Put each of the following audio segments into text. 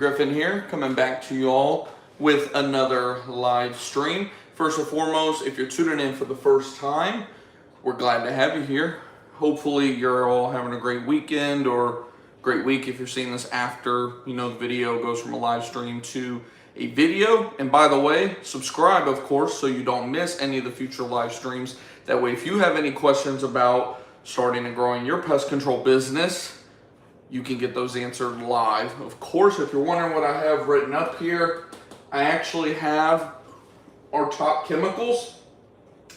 Griffin here, coming back to you all with another live stream. First and foremost, if you're tuning in for the first time, we're glad to have you here. Hopefully you're all having a great weekend or great week if you're seeing this after, the video goes from a live stream to a video. And by the way, subscribe, of course, so you don't miss any of the future live streams. That way, if you have any questions about starting and growing your pest control business, you can get those answered live. Of course, if you're wondering what I have written up here, I actually have our top chemicals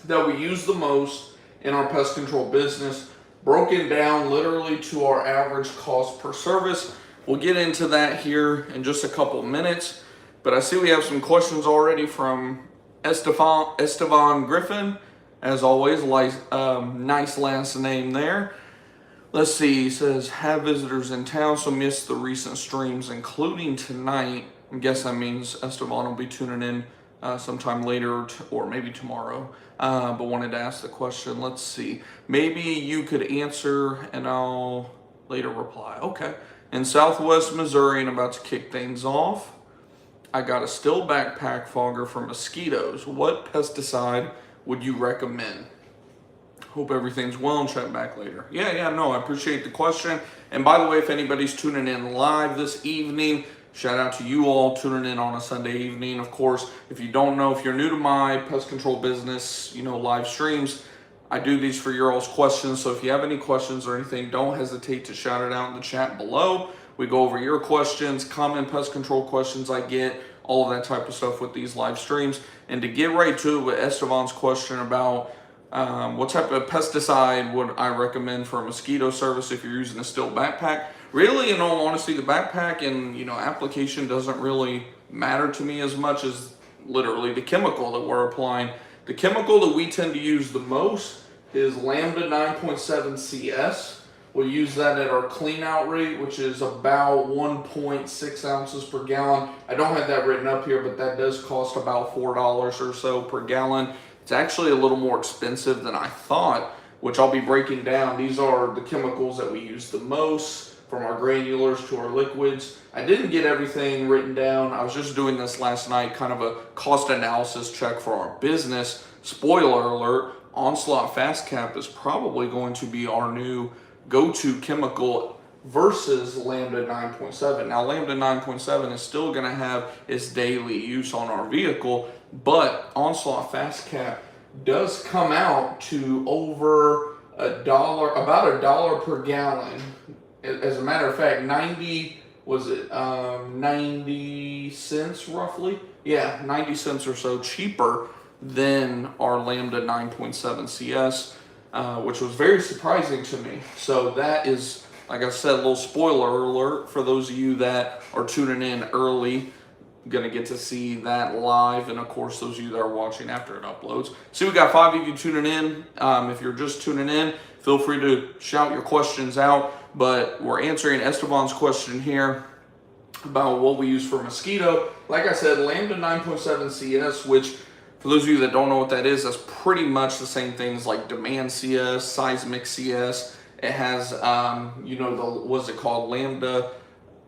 that we use the most in our pest control business, broken down literally to our average cost per service. We'll get into that here in just a couple minutes, but I see we have some questions already from Estevan Griffin. As always, nice last name there. Let's see, he says, have visitors in town, so missed the recent streams, including tonight. I guess that means Esteban will be tuning in sometime later or maybe tomorrow, but wanted to ask the question. Let's see, maybe you could answer and I'll later reply. Okay. In Southwest Missouri, and about to kick things off, I got a still backpack fogger for mosquitoes. What pesticide would you recommend? Hope everything's well and chat back later. No, I appreciate the question. And by the way, if anybody's tuning in live this evening, shout out to you all tuning in on a Sunday evening. Of course, if you don't know, if you're new to my pest control business, live streams, I do these for your all's questions. So if you have any questions or anything, don't hesitate to shout it out in the chat below. We go over your questions, common pest control questions I get, all of that type of stuff with these live streams. And to get right to it with Estevan's question about what type of pesticide would I recommend for a mosquito service if you're using a still backpack? Really, in all honesty, the backpack and application doesn't really matter to me as much as literally the chemical that we're applying. The chemical that we tend to use the most is Lambda 9.7 CS. We'll use that at our clean out rate, which is about 1.6 ounces per gallon. I don't have that written up here, but that does cost about $4 or so per gallon. It's actually a little more expensive than I thought, which I'll be breaking down. These are the chemicals that we use the most, from our granulars to our liquids. I didn't get everything written down. I was just doing this last night, kind of a cost analysis check for our business. Spoiler alert, Onslaught Fast Cap is probably going to be our new go-to chemical versus Lambda 9.7. Now, Lambda 9.7 is still going to have its daily use on our vehicle, but Onslaught Fast Cap does come out to over about $1 per gallon. As a matter of fact, 90 cents roughly? Yeah, 90 cents or so cheaper than our Lambda 9.7 CS, which was very surprising to me. So that is, like I said, a little spoiler alert for those of you that are tuning in early. Gonna get to see that live, and of course those of you that are watching after it uploads. See, we got 5 of you tuning in. If you're just tuning in, feel free to shout your questions out, but we're answering Esteban's question here about what we use for mosquito. Like I said, Lambda 9.7 CS, which for those of you that don't know what that is, that's pretty much the same things like Demand CS, Seismic CS. It has what's it called, Lambda,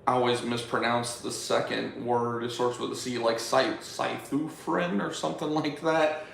I always mispronounce the second word. It starts with a C, like cythufrin or something like that.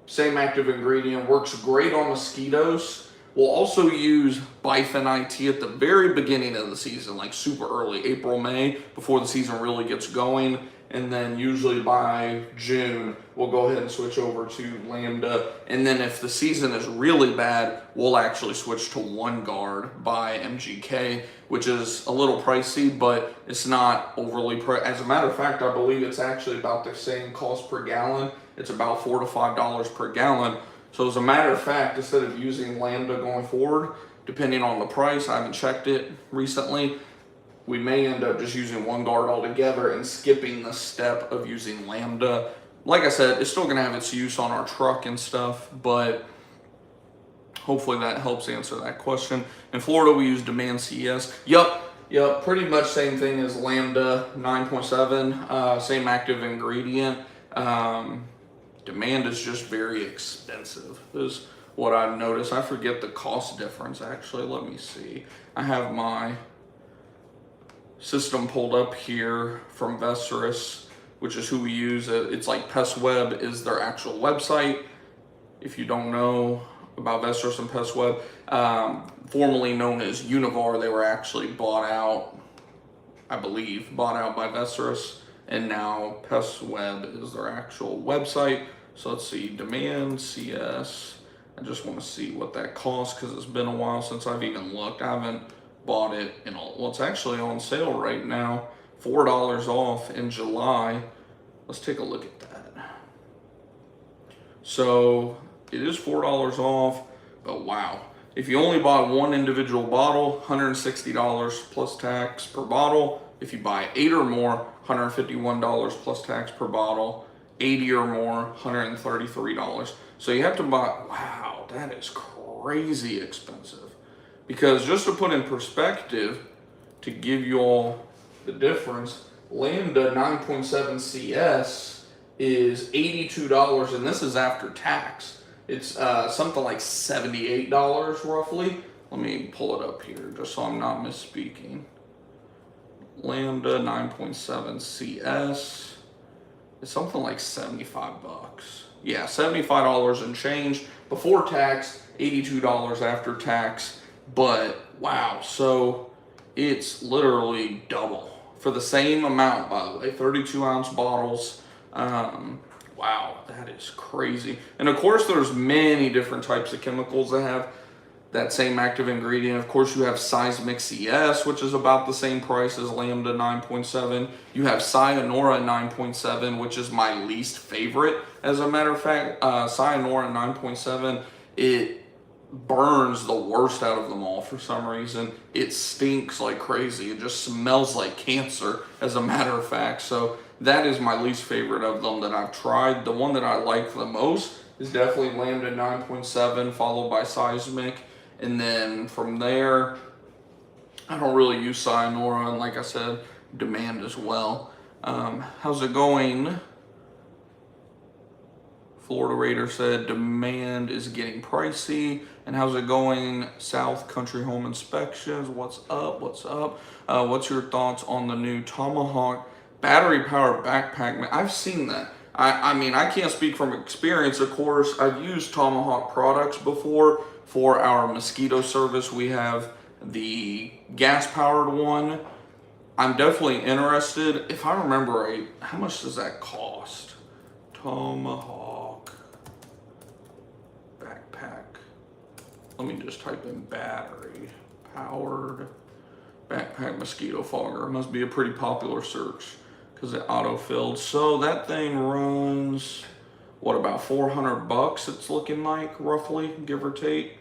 Same active ingredient, works great on mosquitoes. We'll also use Bifin IT at the very beginning of the season, like super early, April, May, before the season really gets going. And then usually by June, we'll go ahead and switch over to Lambda. And then if the season is really bad, we'll actually switch to One Guard by MGK, which is a little pricey, but it's not overly pricey. As a matter of fact, I believe it's actually about the same cost per gallon. It's about $4 to $5 per gallon. So as a matter of fact, instead of using Lambda going forward, depending on the price, I haven't checked it recently, we may end up just using One Guard altogether and skipping the step of using Lambda. Like I said, it's still going to have its use on our truck and stuff, but hopefully that helps answer that question. In Florida, we use Demand CS. Yep, pretty much same thing as Lambda 9.7, same active ingredient. Demand is just very expensive, is what I've noticed. I forget the cost difference, actually. Let me see. I have my system pulled up here from Vesterus, which is who we use. It's like Pest Web is their actual website. If you don't know about Vesterus and Pest Web, formerly known as Univar, they were actually bought out, I believe, bought out by Vesterus, and now Pest Web is their actual website. So let's see, Demand CS. I just want to see what that costs because it's been a while since I've even looked. I haven't bought it in well, it's actually on sale right now, $4 off in July. Let's take a look at that. So it is $4 off, but wow. If you only buy one individual bottle, $160 plus tax per bottle. If you buy 8 or more, $151 plus tax per bottle. 80 or more, $133. So you have to buy, wow, that is crazy expensive. Because just to put in perspective, to give you all the difference, Lambda 9.7 CS is $82, and this is after tax. It's something like $78 roughly. Let me pull it up here just so I'm not misspeaking. Lambda 9.7 CS is something like 75 bucks. Yeah, $75 and change before tax, $82 after tax. But wow, so it's literally double for the same amount, by the way, 32-ounce bottles. Wow, that is crazy. And of course, there's many different types of chemicals that have that same active ingredient. Of course, you have Seismic CS, which is about the same price as Lambda 9.7. You have Cyanura 9.7, which is my least favorite. As a matter of fact, Cyanura 9.7, it burns the worst out of them all for some reason. It stinks like crazy. It just smells like cancer, as a matter of fact. So that is my least favorite of them that I've tried. The one that I like the most is definitely Lambda 9.7, followed by Seismic. And then from there, I don't really use Cyanura, and like I said, Demand as well. How's it going? Florida Raider said Demand is getting pricey. And how's it going? South Country Home Inspections. What's up? What's up? What's your thoughts on the new Tomahawk battery powered backpack? I've seen that. I mean, I can't speak from experience, of course. I've used Tomahawk products before for our mosquito service. We have the gas-powered one. I'm definitely interested. If I remember right, how much does that cost? Tomahawk backpack. Let me just type in battery-powered backpack mosquito fogger. It must be a pretty popular search because it auto-filled. So that thing runs, what, about 400 bucks it's looking like, roughly, give or take.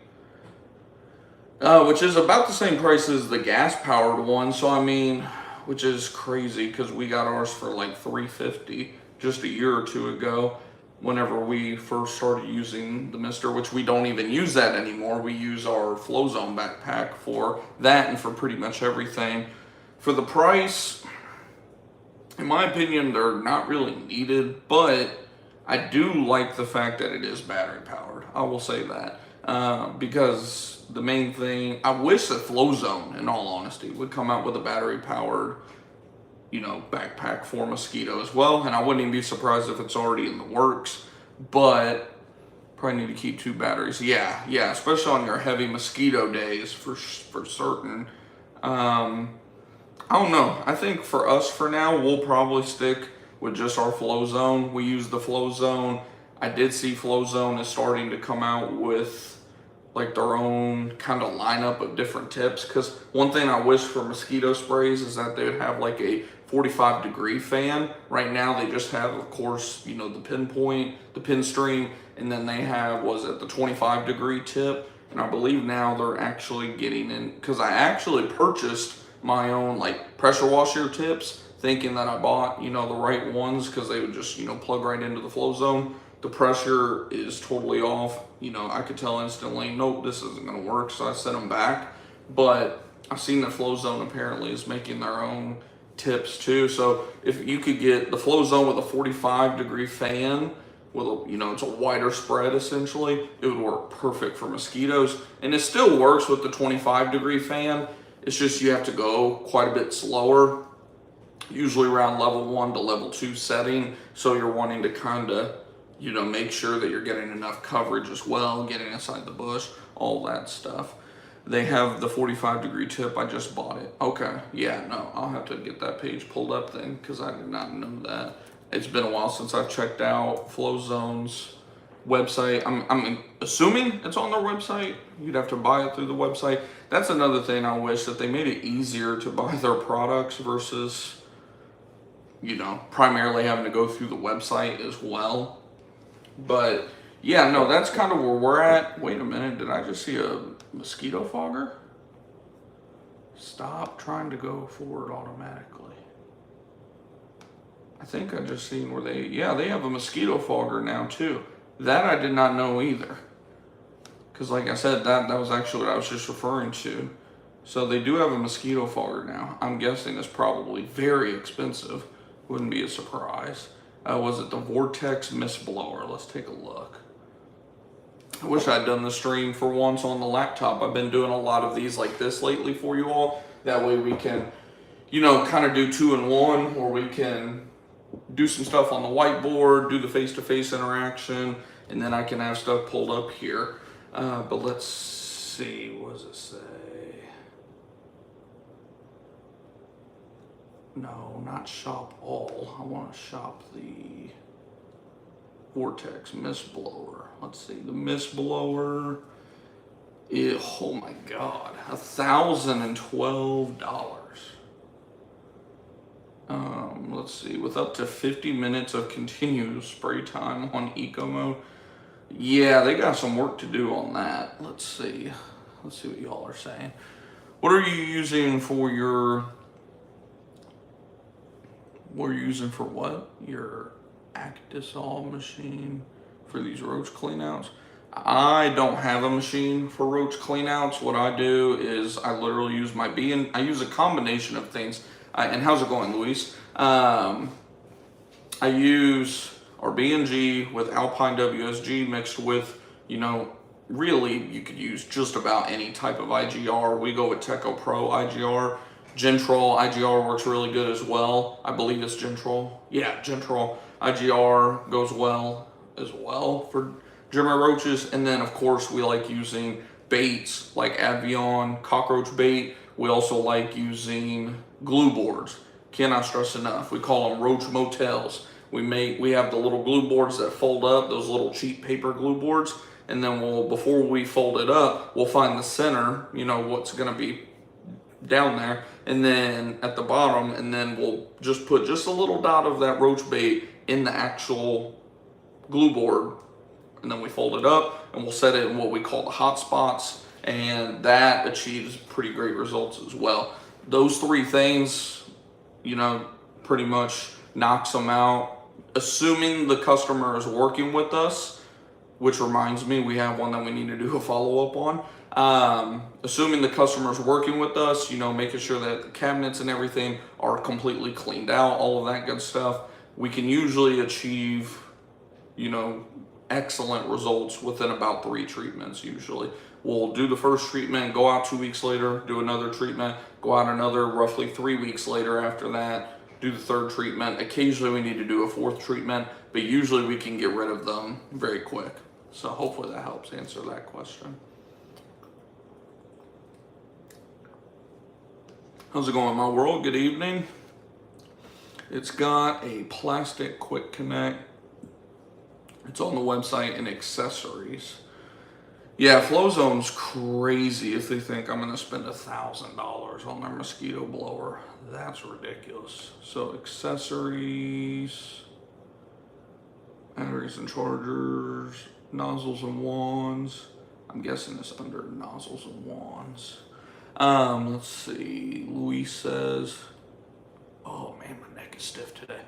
Which is about the same price as the gas-powered one. So, I mean, which is crazy because we got ours for like $350 just a year or two ago whenever we first started using the Mister, which we don't even use that anymore. We use our Flow Zone backpack for that and for pretty much everything. For the price, in my opinion, they're not really needed, but I do like the fact that it is battery powered. I will say that. Because the main thing, I wish that Flow Zone, in all honesty, would come out with a battery powered, you know, backpack for mosquito as well. And I wouldn't even be surprised if it's already in the works, but probably need to keep 2 batteries. Yeah, especially on your heavy mosquito days for certain. I don't know. I think for us for now, we'll probably stick with just our Flow Zone. We use the Flow Zone. I did see Flow Zone is starting to come out with like their own kind of lineup of different tips. Because one thing I wish for mosquito sprays is that they would have like a 45-degree fan. Right now they just have, of course, you know, the pinpoint, the pin stream, and then they have, was it the 25-degree tip? And I believe now they're actually getting in, because I actually purchased my own like pressure washer tips, thinking that I bought, you know, the right ones because they would just, you know, plug right into the Flow Zone. The pressure is totally off. You know, I could tell instantly, nope, this isn't going to work. So I sent them back. But I've seen that Flow Zone apparently is making their own tips too. So if you could get the Flow Zone with a 45-degree fan, with a, you know, it's a wider spread essentially, it would work perfect for mosquitoes. And it still works with the 25-degree fan. It's just you have to go quite a bit slower, usually around level 1 to level 2 setting. So you're wanting to kind of, make sure that you're getting enough coverage as well, getting inside the bush, all that stuff. They have the 45-degree tip. I just bought it. Okay, yeah, no, I'll have to get that page pulled up then, because I did not know that. It's been a while since I've checked out FlowZone's website. I'm assuming it's on their website. You'd have to buy it through the website. That's another thing I wish, that they made it easier to buy their products versus, primarily having to go through the website as well. But yeah, no, that's kind of where we're at. Wait a minute, did I just see a mosquito fogger? Stop trying to go forward automatically. I think I just seen where they have a mosquito fogger now too. That I did not know either. Because like I said, that was actually what I was just referring to. So they do have a mosquito fogger now. I'm guessing it's probably very expensive. Wouldn't be a surprise. Was it the Vortex Mist Blower? Let's take a look. I wish I'd done the stream for once on the laptop. I've been doing a lot of these like this lately for you all. That way we can, kind of do 2-in-1, where we can do some stuff on the whiteboard, do the face-to-face interaction, and then I can have stuff pulled up here. But let's see, what does it say? No, not shop all. I want to shop the Vortex Mist Blower. Let's see, the Mist Blower is, oh my God, $1,012. Let's see, with up to 50 minutes of continuous spray time on eco mode. Yeah, they got some work to do on that. Let's see what y'all are saying. What are you using for your, your Actisol machine for these roach cleanouts? I don't have a machine for roach cleanouts. What I do is I literally use my I use a combination of things. And how's it going, Luis? I use our B&G with Alpine WSG mixed with, really you could use just about any type of IGR. We go with Teco Pro IGR. Gentrol IGR works really good as well. I believe it's Gentrol. Yeah, Gentrol IGR goes well as well for German roaches. And then of course we like using baits like Avion, cockroach bait. We also like using glue boards. Cannot stress enough. We call them roach motels. We have the little glue boards that fold up, those little cheap paper glue boards, and then before we fold it up, we'll find the center, what's gonna be down there, and then at the bottom, and then we'll just put just a little dot of that roach bait in the actual glue board, and then we fold it up, and we'll set it in what we call the hot spots, and that achieves pretty great results as well. Those three things, pretty much knocks them out. Assuming the customer is working with us, which reminds me, we have one that we need to do a follow-up on. Assuming the customer is working with us, making sure that the cabinets and everything are completely cleaned out, all of that good stuff, we can usually achieve, excellent results within about 3 treatments usually. We'll do the first treatment, go out 2 weeks later, do another treatment, go out another roughly 3 weeks later after that, do the third treatment. Occasionally we need to do a 4th treatment, but usually we can get rid of them very quick. So hopefully that helps answer that question. How's it going, my world? Good evening. It's got a plastic quick connect. It's on the website and accessories. Yeah, FlowZone's crazy if they think I'm gonna spend $1,000 on their mosquito blower. That's ridiculous. So accessories, batteries and chargers, nozzles and wands. I'm guessing it's under nozzles and wands. Let's see, Luis says, oh man, my neck is stiff today.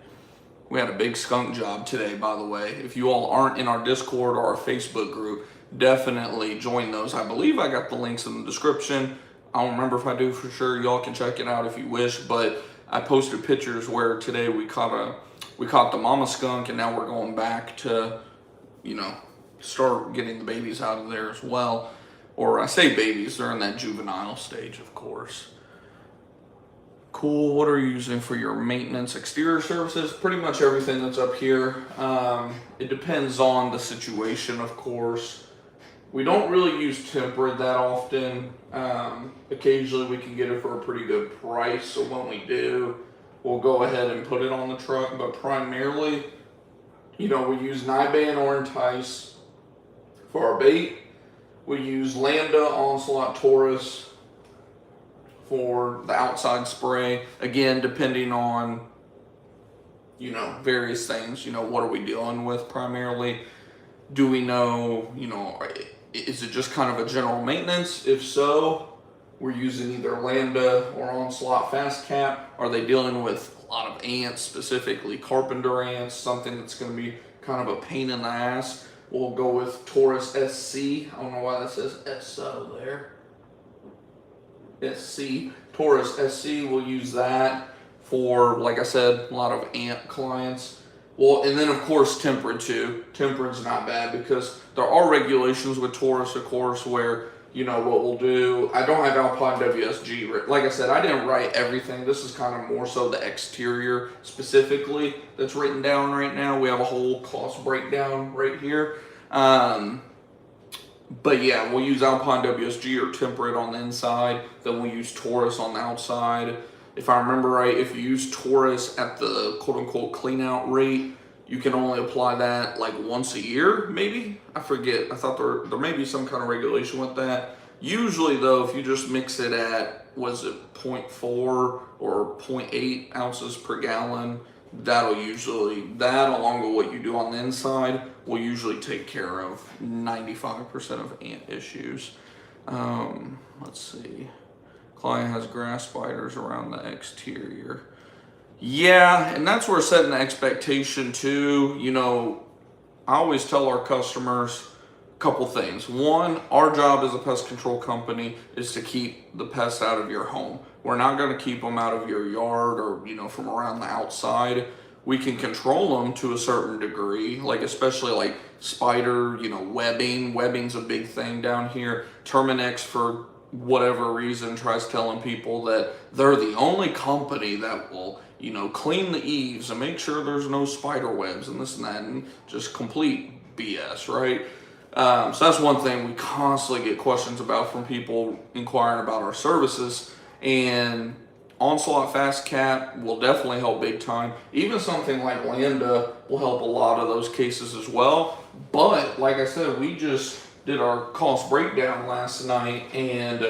We had a big skunk job today, by the way. If you all aren't in our Discord or our Facebook group, definitely join those. I believe I got the links in the description. I don't remember if I do for sure. Y'all can check it out if you wish, but I posted pictures where today we caught the mama skunk, and now we're going back to, start getting the babies out of there as well. Or I say babies, they're in that juvenile stage, of course. Cool. What are you using for your maintenance exterior services? Pretty much everything that's up here. It depends on the situation, of course. We don't really use tempered that often. Occasionally we can get it for a pretty good price. So when we do, we'll go ahead and put it on the truck. But primarily, we use Nyban or Entice for our bait. We use Lambda, Onslaught, Taurus for the outside spray. Again, depending on, various things. What are we dealing with primarily? Do we know, is it just kind of a general maintenance? If so, we're using either Lambda or Onslaught Fast Cap. Are they dealing with a lot of ants, specifically carpenter ants, something that's going to be kind of a pain in the ass? We'll go with Taurus SC. I don't know why that says SO there. SC. Taurus SC, we'll use that for, like I said, a lot of ant clients. Well, and then of course tempered too. Tempered's not bad because there are regulations with Taurus, of course, where what we'll do. I don't have Alpine WSG. Like I said, I didn't write everything. This is kind of more so the exterior specifically that's written down right now. We have a whole cost breakdown right here. But yeah, we'll use Alpine WSG or temperate on the inside. Then we'll use Taurus on the outside. If I remember right, if you use Taurus at the quote-unquote clean-out rate, you can only apply that like once a year, maybe? I forget. I thought there may be some kind of regulation with that. Usually, though, if you just mix it at, 0.4 or 0.8 ounces per gallon, that along with what you do on the inside, will usually take care of 95% of ant issues. Let's see. Client has grass spiders around the exterior. Yeah, and that's where setting the expectation too. I always tell our customers a couple things. One, our job as a pest control company is to keep the pests out of your home. We're not going to keep them out of your yard or, from around the outside. We can control them to a certain degree, like especially like spider, webbing. Webbing's a big thing down here. Terminex, for whatever reason, tries telling people that they're the only company that will, clean the eaves and make sure there's no spider webs and this and that, and just complete BS, right? So that's one thing we constantly get questions about from people inquiring about our services. And Onslaught Fast Cap will definitely help big time. Even something like Lambda will help a lot of those cases as well. But like I said, we just did our cost breakdown last night, and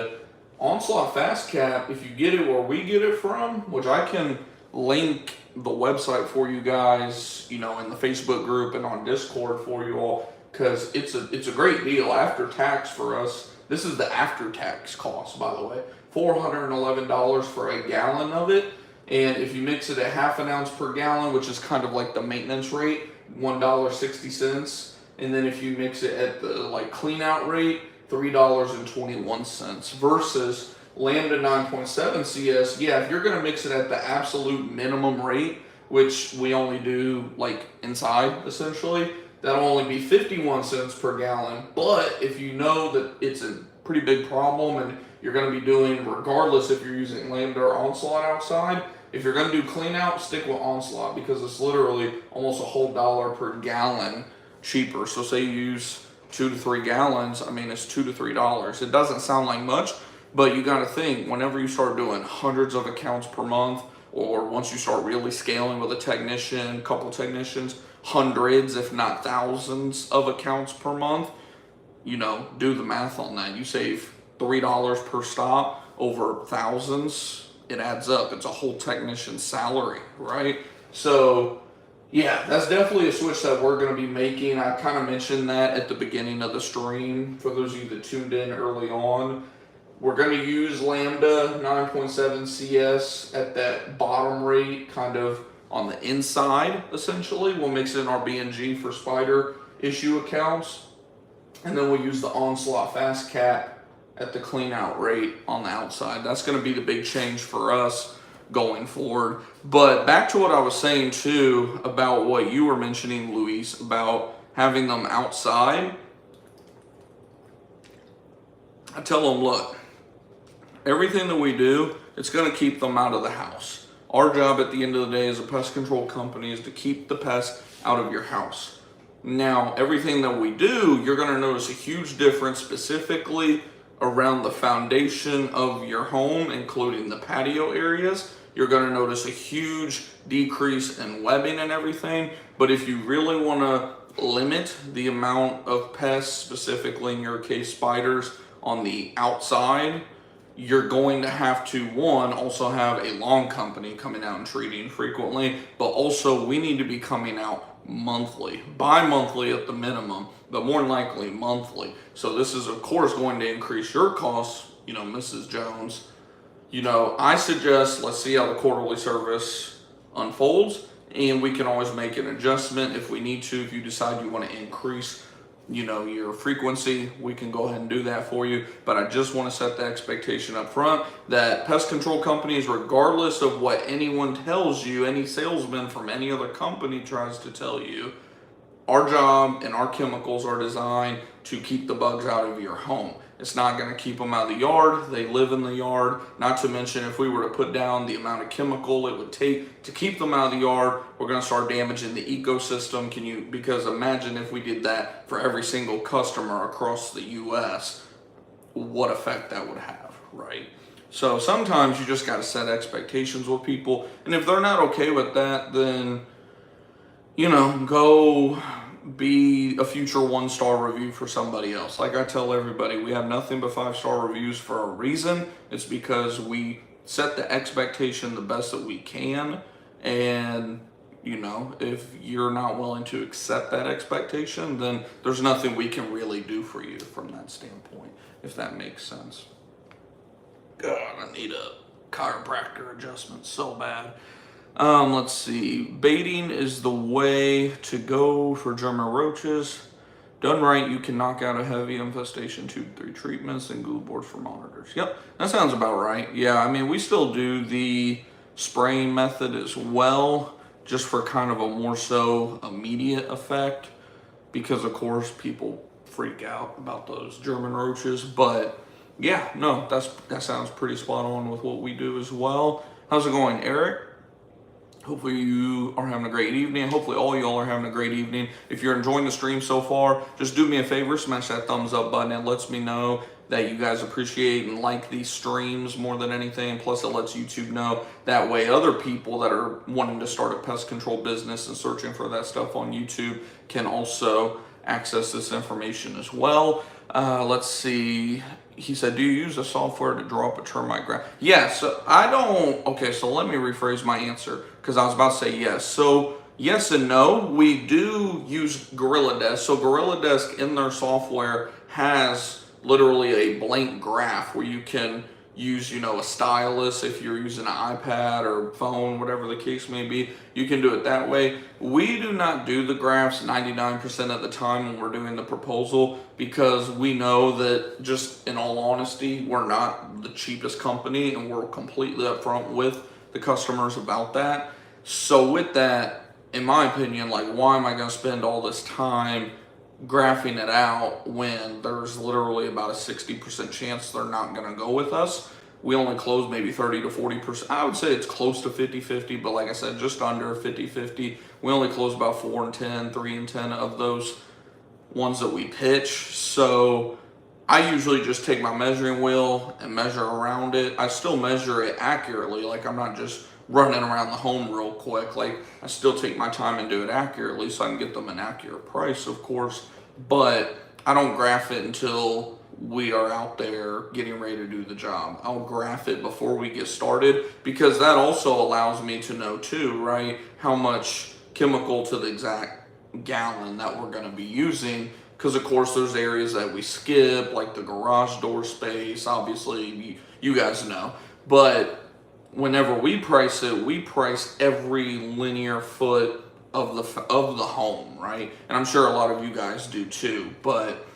Onslaught Fast Cap, if you get it where we get it from, which I can link the website for you guys, in the Facebook group and on Discord for you all, because it's a great deal after tax for us. This is the after tax cost, by the way. $411 for a gallon of it. And if you mix it at half an ounce per gallon, which is kind of like the maintenance rate, $1.60. And then if you mix it at the clean out rate, $3.21 versus Lambda 9.7 CS. Yeah, if you're going to mix it at the absolute minimum rate, which we only do inside essentially, that'll only be 51 cents per gallon. But if you know that it's a pretty big problem and you're going to be doing, regardless if you're using Lambda or Onslaught outside, if you're going to do clean out, stick with Onslaught because it's literally almost a whole $1 per gallon cheaper. So say you use 2 to 3 gallons, it's $2 to $3. It doesn't sound like much, but you got to think, whenever you start doing hundreds of accounts per month, or once you start really scaling with a technician, couple technicians, hundreds if not thousands of accounts per month, do the math on that. You save $3 per stop over thousands, it adds up. It's a whole technician's salary, right? So yeah, that's definitely a switch that we're going to be making. I kind of mentioned that at the beginning of the stream. For those of you that tuned in early on, we're going to use Lambda 9.7 CS at that bottom rate, kind of on the inside, essentially. We'll mix in our BNG for spider issue accounts. And then we'll use the Onslaught Fast Cap at the clean out rate on the outside. That's going to be the big change for us going forward. But back to what I was saying too about what you were mentioning, Luis, about having them outside. I tell them, look, everything that we do it's going to keep them out of the house. Our job at the end of the day as a pest control company is to keep the pests out of your house. Now, everything that we do, you're going to notice a huge difference specifically around the foundation of your home, including the patio areas. You're going to notice a huge decrease in webbing and everything. But if you really want to limit the amount of pests, specifically in your case spiders, on the outside, you're going to have to, one, also have a lawn company coming out and treating frequently, but also we need to be coming out monthly, bi-monthly at the minimum, but more than likely monthly. So this is of course going to increase your costs, Mrs. Jones. I suggest let's see how the quarterly service unfolds, and we can always make an adjustment if we need to. If you decide you want to increase your frequency, we can go ahead and do that for you. But I just want to set the expectation up front that pest control companies, regardless of what anyone tells you, any salesman from any other company tries to tell you, our job and our chemicals are designed to keep the bugs out of your home. It's not going to keep them out of the yard. They live in the yard. Not to mention, if we were to put down the amount of chemical it would take to keep them out of the yard, we're going to start damaging the ecosystem. Because imagine if we did that for every single customer across the US, what effect that would have, right? So sometimes you just got to set expectations with people. And if they're not okay with that, then, go be a future 1-star review for somebody else. Like I tell everybody, we have nothing but 5-star reviews for a reason. It's because we set the expectation the best that we can. And, if you're not willing to accept that expectation, then there's nothing we can really do for you from that standpoint, if that makes sense. God, I need a chiropractor adjustment so bad. Let's see. Baiting is the way to go for German roaches. Done right, you can knock out a heavy infestation 2-3 treatments and glue boards for monitors. Yep, that sounds about right. Yeah, we still do the spraying method as well, just for kind of a more so immediate effect, because of course people freak out about those German roaches. But yeah, no, that sounds pretty spot on with what we do as well. How's it going, Eric? Hopefully you are having a great evening. Hopefully all y'all are having a great evening. If you're enjoying the stream so far, just do me a favor, smash that thumbs up button. It lets me know that you guys appreciate and like these streams more than anything. Plus it lets YouTube know. That way other people that are wanting to start a pest control business and searching for that stuff on YouTube can also access this information as well. Let's see. He said, do you use a software to draw up a termite graph? Yes, so I don't. Okay, so let me rephrase my answer, because I was about to say yes. So yes and no. We do use Gorilla Desk. So Gorilla Desk in their software has literally a blank graph where you can use, a stylus if you're using an iPad or phone, whatever the case may be. You can do it that way. We do not do the graphs 99% of the time when we're doing the proposal, because we know that, just in all honesty, we're not the cheapest company, and we're completely upfront with the customers about that. So with that, in my opinion, why am I going to spend all this time graphing it out when there's literally about a 60% chance they're not going to go with us? We only close maybe 30 to 40%. I would say it's close to 50-50, but like I said, just under 50-50. We only close about 4 and 10, 3 and 10 of those ones that we pitch. So I usually just take my measuring wheel and measure around it. I still measure it accurately. I'm not just running around the home real quick. I still take my time and do it accurately so I can get them an accurate price, of course. But I don't graph it until we are out there getting ready to do the job. I'll graph it before we get started, because that also allows me to know too, right, how much chemical to the exact gallon that we're going to be using. Because of course there's areas that we skip, like the garage door space. Obviously you guys know. But whenever we price it, we price every linear foot of the home, right? And I'm sure a lot of you guys do too. But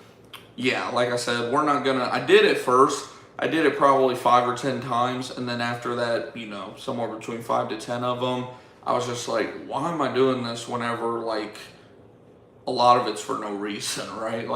yeah, like I said, we're not gonna. I did it first. I did it probably 5 or 10 times, and then after that, somewhere between 5 to 10 of them, I was just like, why am I doing this whenever a lot of it's for no reason, right?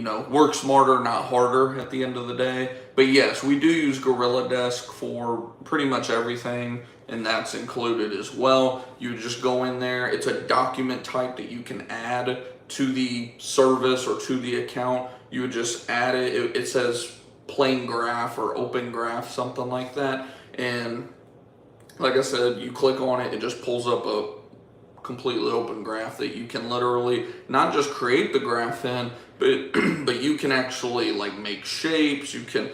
work smarter, not harder at the end of the day. But yes, we do use Gorilla Desk for pretty much everything, and that's included as well. You just go in there. It's a document type that you can add to the service or to the account. You would just add it. It says plain graph or open graph, something like that. And like I said, you click on it, it just pulls up a completely open graph that you can literally not just create the graph in, but you can actually like make shapes. You can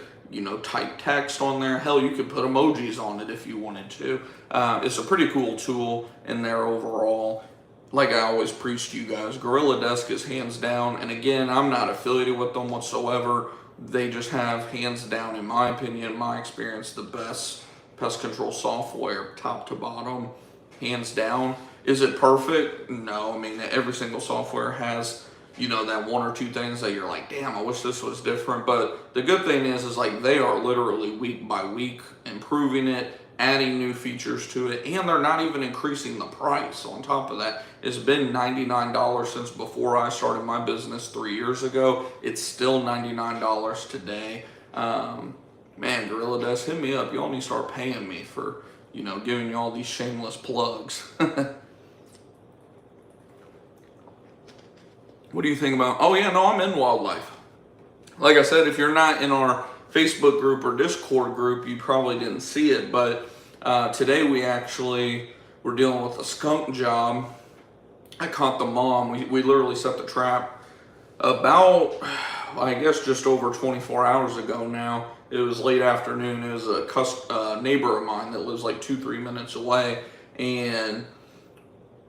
type text on there. Hell, you could put emojis on it if you wanted to. It's a pretty cool tool in there overall. Like I always preach to you guys, Gorilla Desk is hands down. And again, I'm not affiliated with them whatsoever. They just have hands down, in my opinion, my experience, the best pest control software, top to bottom, hands down. Is it perfect? No. I mean, every single software has, that one or two things that you're like, damn, I wish this was different. But the good thing is like they are literally week by week improving it, adding new features to it, and they're not even increasing the price on top of that. It's been $99 since before I started my business 3 years ago. It's still $99 today. Man, Gorilla Desk, hit me up. Y'all need to start paying me for, giving you all these shameless plugs. What do you think about? Oh yeah, no, I'm in wildlife. Like I said, if you're not in our Facebook group or Discord group, you probably didn't see it. But today we're dealing with a skunk job. I caught the mom. We literally set the trap about, I guess, just over 24 hours ago now. It was late afternoon. It was a neighbor of mine that lives like 2-3 minutes away, and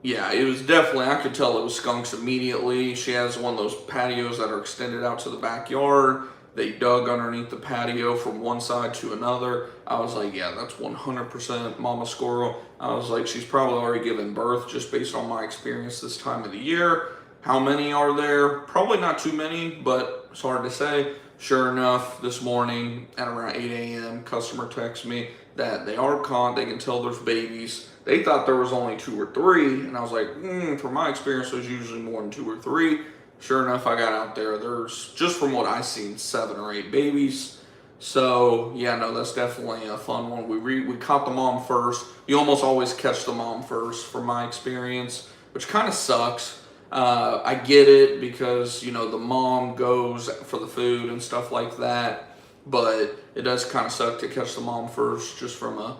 yeah, it was definitely, I could tell it was skunks immediately. She has one of those patios that are extended out to the backyard. They dug underneath the patio from one side to another. I was like, yeah, that's 100% mama squirrel. I was like, she's probably already given birth just based on my experience this time of the year. How many are there? Probably not too many, but it's hard to say. Sure enough, this morning at around 8 a.m., customer texts me that they are caught. They can tell there's babies. They thought there was only 2 or 3, and I was like, from my experience, there's usually more than 2 or 3. Sure enough, I got out there. There's, just from what I've seen, 7 or 8 babies. So, yeah, no, that's definitely a fun one. We caught the mom first. You almost always catch the mom first, from my experience, which kind of sucks. I get it because, the mom goes for the food and stuff like that. But it does kind of suck to catch the mom first, just from a,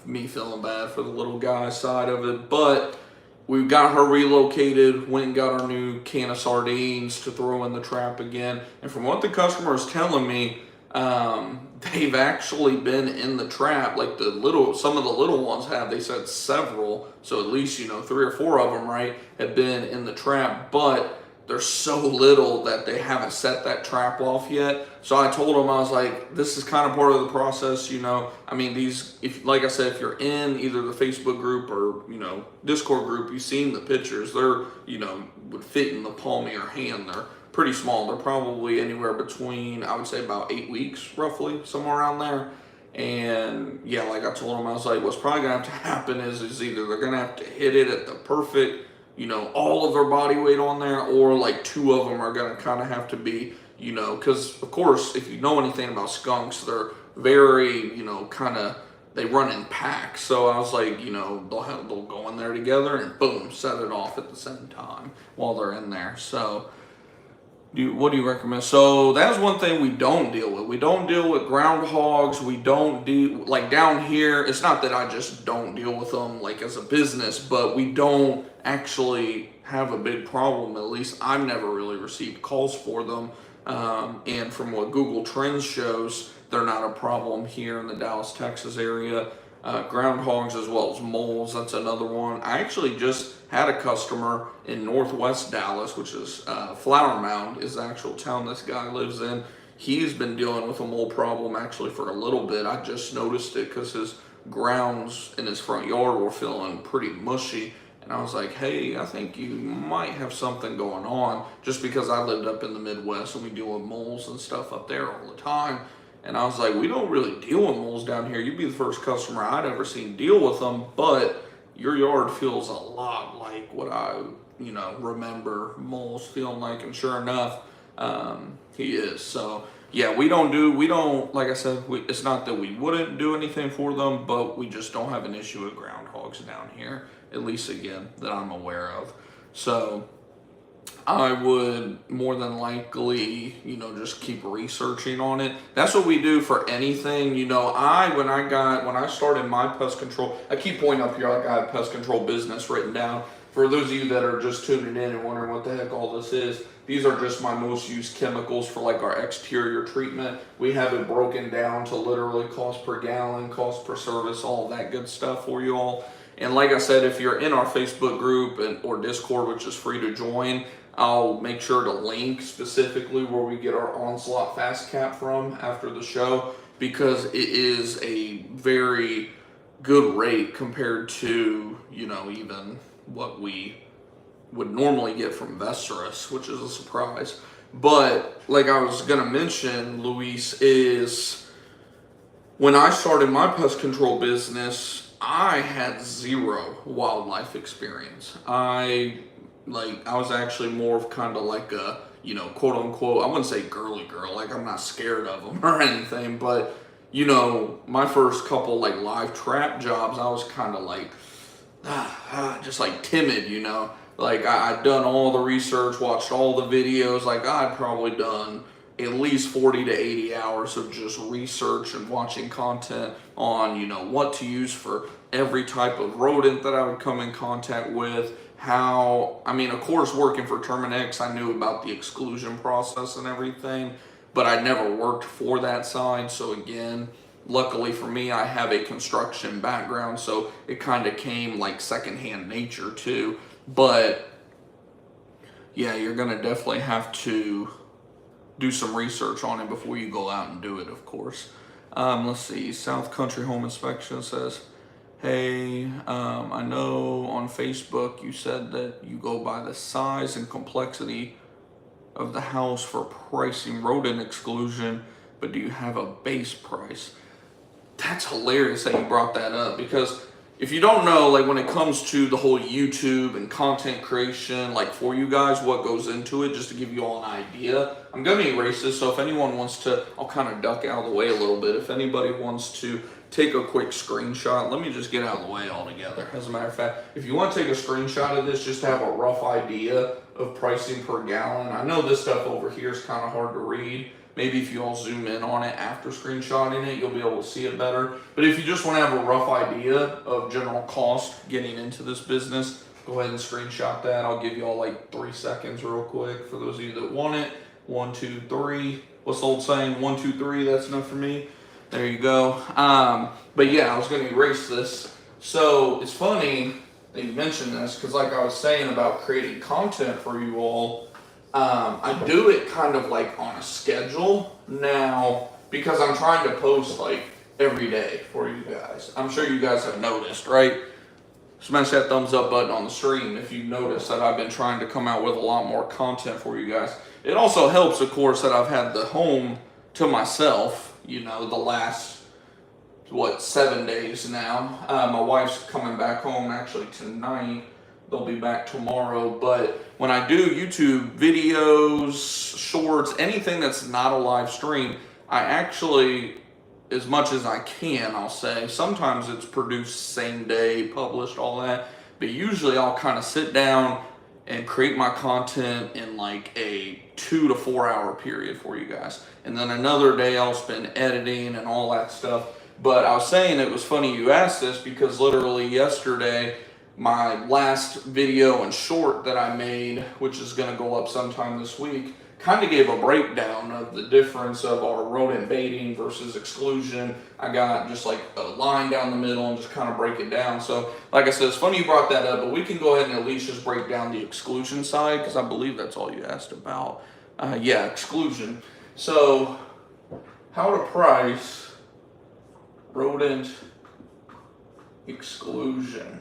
me feeling bad for the little guy side of it. But we got her relocated, went and got our new can of sardines to throw in the trap again. And from what the customer is telling me, they've actually been in the trap. Like some of the little ones have. They said several, so at least 3 or 4 of them, right, have been in the trap. But there's so little that they haven't set that trap off yet. So I told them, I was like, this is kind of part of the process, I mean, like I said, if you're in either the Facebook group or, Discord group, you've seen the pictures. They're, would fit in the palm of your hand. They're pretty small. They're probably anywhere between, I would say, about 8 weeks, roughly, somewhere around there. And yeah, like I told them, I was like, what's probably gonna have to happen is either they're gonna have to hit it at the perfect, all of their body weight on there, or like 2 of them are gonna kind of have to be, because of course, if you know anything about skunks, they're very, they run in packs. So I was like, they'll go in there together and boom, set it off at the same time while they're in there. So what do you recommend? So that's one thing we don't deal with. We don't deal with groundhogs. We don't deal, like down here, it's not that I just don't deal with them like as a business, but we don't actually have a big problem. At least I've never really received calls for them. And from what Google Trends shows, they're not a problem here in the Dallas, Texas area. Groundhogs as well as moles, that's another one. I actually just had a customer in northwest Dallas, which is Flower Mound is the actual town this guy lives in. He's been dealing with a mole problem actually for a little bit. I just noticed it because his grounds in his front yard were feeling pretty mushy. And I was like, hey, I think you might have something going on, just because I lived up in the Midwest and we deal with moles and stuff up there all the time. And I was like, we don't really deal with moles down here. You'd be the first customer I'd ever seen deal with them, but your yard feels a lot like what I, remember moles feeling like. And sure enough, He is. So yeah, like I said, it's not that we wouldn't do anything for them, but we just don't have an issue with groundhogs down here, at least again, that I'm aware of. So I would more than likely, just keep researching on it. That's what we do for anything. When I started my pest control, I keep pointing up here like I have pest control business written down. For those of you that are just tuning in and wondering what the heck all this is, these are just my most used chemicals for like our exterior treatment. We have it broken down to literally cost per gallon, cost per service, all that good stuff for you all. And like I said, if you're in our Facebook group or Discord, which is free to join, I'll make sure to link specifically where we get our Onslaught Fast Cap from after the show, because it is a very good rate compared to, even what we would normally get from Vesterus, which is a surprise. But like I was going to mention, Luis, is when I started my pest control business, I had zero wildlife experience. I was actually more of kind of like a, quote unquote, I wouldn't say girly girl, like I'm not scared of them or anything, but my first couple like live trap jobs, I was kind of like, just like timid, like I'd done all the research, watched all the videos, like I'd probably done at least 40 to 80 hours of just research and watching content on, what to use for every type of rodent that I would come in contact with. Of course, working for Terminix, I knew about the exclusion process and everything, but I never worked for that side. So again, luckily for me, I have a construction background, so it kind of came like secondhand nature too. But yeah, you're gonna definitely have to do some research on it before you go out and do it, of course. Let's see, South Country Home Inspection says, hey, I know on Facebook you said that you go by the size and complexity of the house for pricing rodent exclusion, but do you have a base price? That's hilarious that you brought that up, because if you don't know, like when it comes to the whole YouTube and content creation, like for you guys, what goes into it, just to give you all an idea, I'm going to erase this, so if anyone wants to, I'll kind of duck out of the way a little bit. If anybody wants to take a quick screenshot, let me just get out of the way altogether. As a matter of fact, if you want to take a screenshot of this, just to have a rough idea of pricing per gallon. I know this stuff over here is kind of hard to read. Maybe if you all zoom in on it after screenshotting it, you'll be able to see it better. But if you just want to have a rough idea of general cost getting into this business, go ahead and screenshot that. I'll give you all like 3 seconds real quick for those of you that want it. 1, 2, 3. What's the old saying? 1, 2, 3. That's enough for me. There you go. But yeah, I was going to erase this. So it's funny that you mentioned this, because like I was saying about creating content for you all, I do it kind of like on a schedule now, because I'm trying to post like every day for you guys. I'm sure you guys have noticed, right? Smash that thumbs up button on the stream if you notice that I've been trying to come out with a lot more content for you guys. It also helps, of course, that I've had the home to myself, the last, 7 days now. My wife's coming back home actually tonight. They'll be back tomorrow. But when I do YouTube videos, shorts, anything that's not a live stream, I actually, as much as I can, I'll say, sometimes it's produced same day, published, all that. But usually I'll kind of sit down and create my content in like a 2 to 4 hour period for you guys. And then another day I'll spend editing and all that stuff. But I was saying, it was funny you asked this, because literally yesterday, my last video and short that I made, which is going to go up sometime this week, kind of gave a breakdown of the difference of our rodent baiting versus exclusion. I got just like a line down the middle and just kind of break it down. So like I said, it's funny you brought that up, but we can go ahead and at least just break down the exclusion side, because I believe that's all you asked about. Yeah, exclusion. So how to price rodent exclusion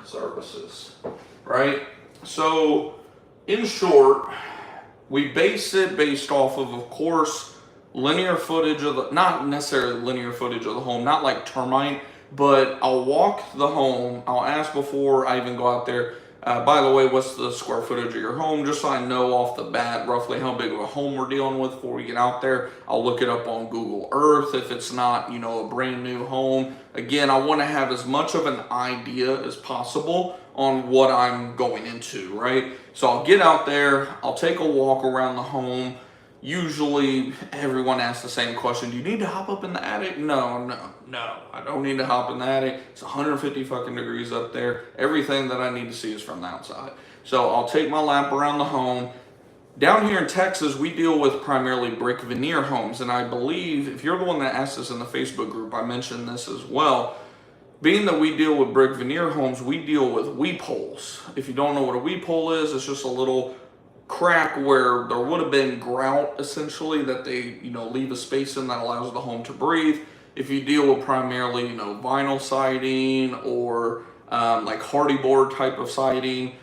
services, right? So in short, we base it based off of course, linear footage of the, not necessarily linear footage of the home, not like termite, but I'll walk the home, I'll ask before I even go out there, By the way, what's the square footage of your home? Just so I know off the bat roughly how big of a home we're dealing with before we get out there. I'll look it up on Google Earth if it's not, a brand new home. Again, I want to have as much of an idea as possible on what I'm going into, right? So I'll get out there, I'll take a walk around the home. Usually everyone asks the same question. Do you need to hop up in the attic? No, I don't need to hop in the attic. It's 150 fucking degrees up there. Everything that I need to see is from the outside. So I'll take my lap around the home. Down here in Texas, we deal with primarily brick veneer homes. And I believe, if you're the one that asked this in the Facebook group, I mentioned this as well. Being that we deal with brick veneer homes, we deal with weep holes. If you don't know what a weep hole is, it's just a little crack where there would have been grout essentially that they leave a space in that allows the home to breathe. If you deal with primarily vinyl siding or like hardy board type of siding,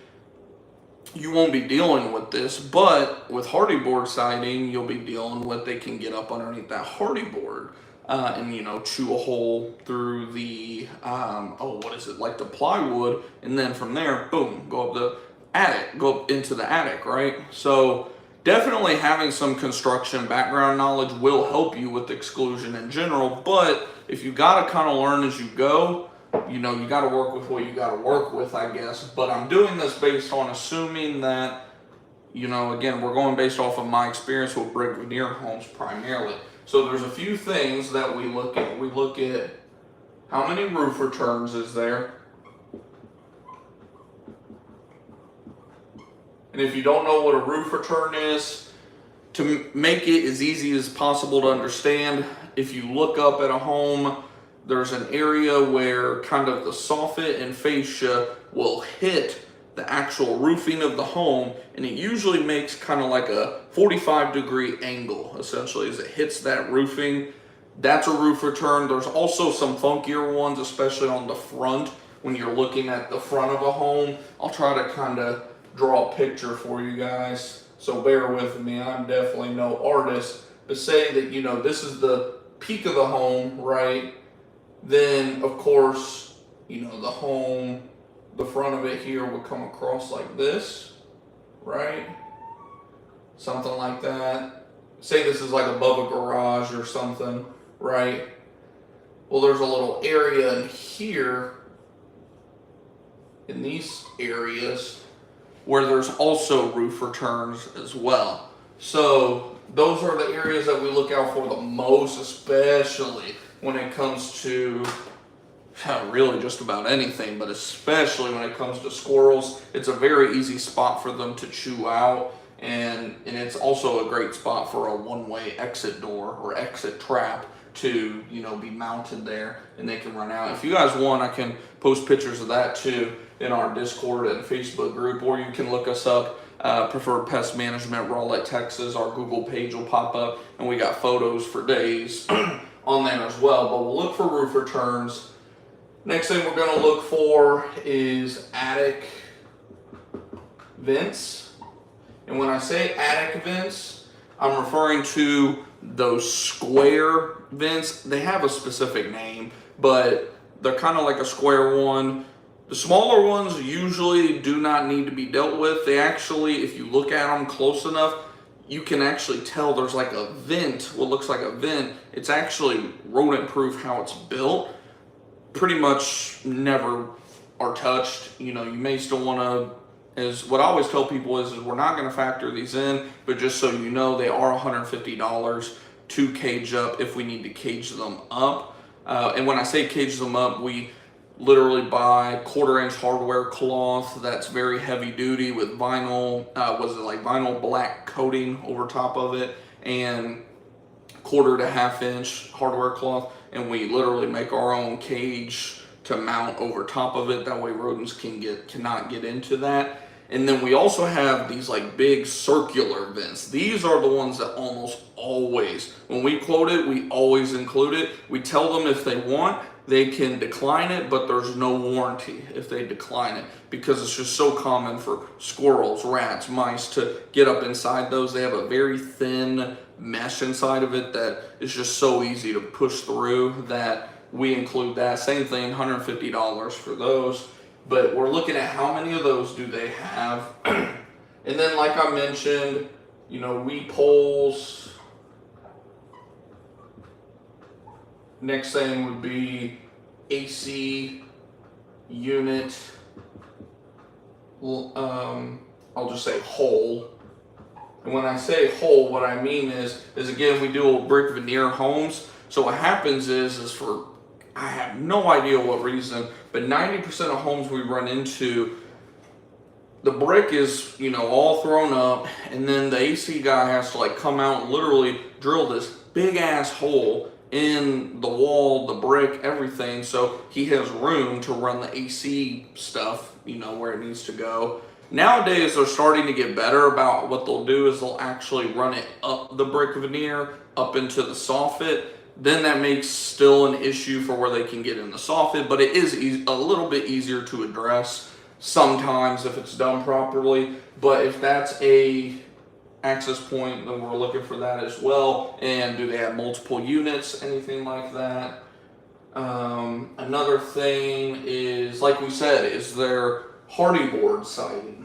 you won't be dealing with this. But with hardy board siding, you'll be dealing with, they can get up underneath that hardy board and chew a hole through the like the plywood, and then from there, boom, go up into the attic, right? So definitely having some construction background knowledge will help you with exclusion in general, but if you gotta kind of learn as you go, you gotta work with what you gotta work with, I guess. But I'm doing this based on assuming that, again, we're going based off of my experience with brick veneer homes primarily. So there's a few things that we look at. We look at how many roof returns is there. And if you don't know what a roof return is, to make it as easy as possible to understand, if you look up at a home, there's an area where kind of the soffit and fascia will hit the actual roofing of the home, and it usually makes kind of like a 45-degree angle, essentially, as it hits that roofing. That's a roof return. There's also some funkier ones, especially on the front, when you're looking at the front of a home. I'll try to kind of draw a picture for you guys, so bear with me. I'm definitely no artist, but say that this is the peak of the home, right? Then of course the home, the front of it here would come across like this, right? Something like that. Say this is like above a garage or something, right? Well, there's a little area in here, in these areas, where there's also roof returns as well. So those are the areas that we look out for the most, especially when it comes to really just about anything, but especially when it comes to squirrels. It's a very easy spot for them to chew out, and it's also a great spot for a one-way exit door or exit trap to be mounted there, and they can run out. If you guys want, I can post pictures of that too in our Discord and Facebook group, or you can look us up, Preferred Pest Management, Rowlett, Texas. Our Google page will pop up, and we got photos for days on there as well. But we'll look for roof returns. Next thing we're going to look for is attic vents. And when I say attic vents, I'm referring to those square vents. They have a specific name, but they're kind of like a square one. The smaller ones usually do not need to be dealt with. They actually, if you look at them close enough, you can actually tell there's like a vent, what looks like a vent. It's actually rodent proof how it's built. Pretty much never are touched. You may still want to, as what I always tell people is we're not going to factor these in, but just so you know, they are $150 to cage up if we need to cage them up. And when I say cage them up, we literally buy 1/4-inch hardware cloth that's very heavy duty with vinyl, vinyl black coating over top of it, and 1/4 to 1/2-inch hardware cloth, and we literally make our own cage to mount over top of it. That way rodents cannot get into that. And then we also have these like big circular vents. These are the ones that almost always, when we quote it, we always include it. We tell them if they want, they can decline it, but there's no warranty if they decline it, because it's just so common for squirrels, rats, mice to get up inside those. They have a very thin mesh inside of it that is just so easy to push through that we include that. Same thing, $150 for those. But we're looking at how many of those do they have. And then like I mentioned, you know, weep holes. Next thing would be AC unit. I'll just say hole. And when I say hole, what I mean is again, we do brick veneer homes. So what happens is for, I have no idea what reason, but 90% of homes we run into, the brick is, you know, all thrown up, and then the AC guy has to like come out and literally drill this big ass hole in the wall, the brick, everything, so he has room to run the AC stuff, you know, where it needs to go. Nowadays, they're starting to get better about what they'll do is they'll actually run it up the brick veneer, up into the soffit. Then that makes still an issue for where they can get in the soffit, but it is a little bit easier to address sometimes if it's done properly. But if that's a access point, then we're looking for that as well. And do they have multiple units, anything like that? Another thing is, like we said, is there hardy board siding?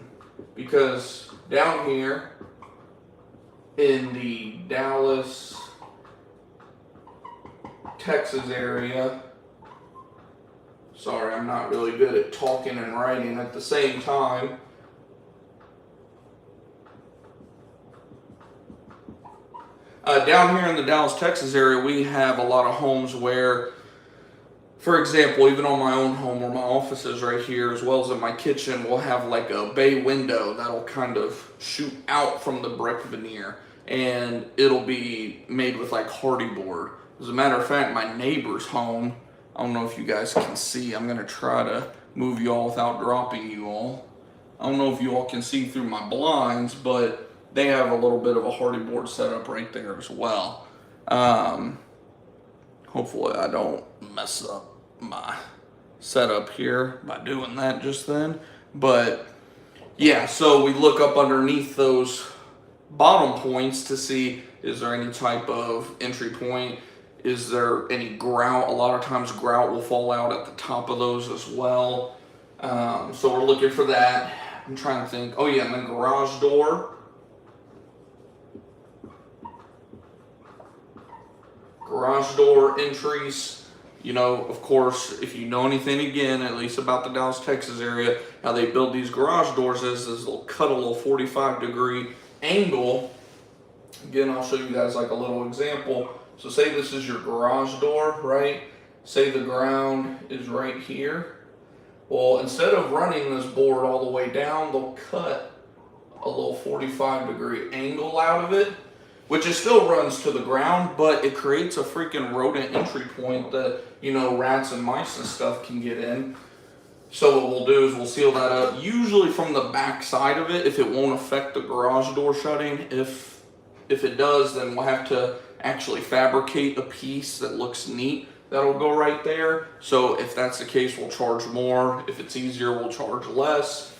Because down here in the Dallas, Texas area, sorry, I'm not really good at talking and writing at the same time. Down here in the Dallas, Texas area, we have a lot of homes where, for example, even on my own home where my office is right here, as well as in my kitchen, we'll have like a bay window that'll kind of shoot out from the brick veneer, and it'll be made with like hardy board. As a matter of fact, my neighbor's home, I don't know if you guys can see, I'm gonna try to move you all without dropping you all. I don't know if you all can see through my blinds, but they have a little bit of a hardy board setup right there as well. Hopefully I don't mess up my setup here by doing that just then. But yeah, so we look up underneath those bottom points to see, is there any type of entry point? Is there any grout? A lot of times grout will fall out at the top of those as well. So we're looking for that. I'm trying to think. Oh yeah, and the garage door. Garage door entries, you know, of course, if you know anything again, at least about the Dallas, Texas area, how they build these garage doors is they'll cut a little 45-degree angle. Again, I'll show you guys like a little example. So say this is your garage door, right? Say the ground is right here. Well, instead of running this board all the way down, they'll cut a little 45-degree angle out of it, which it still runs to the ground, but it creates a freaking rodent entry point that, you know, rats and mice and stuff can get in. So what we'll do is we'll seal that up, usually from the back side of it, if it won't affect the garage door shutting. If it does, then we'll have to actually fabricate a piece that looks neat that'll go right there. So if that's the case, we'll charge more. If it's easier, we'll charge less.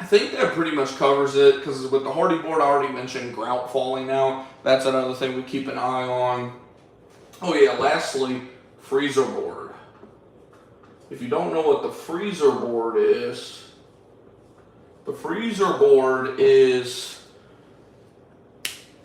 I think that pretty much covers it, because with the hardy board, I already mentioned grout falling out. That's another thing we keep an eye on. Oh yeah, lastly, freezer board. If you don't know what the freezer board is, the freezer board is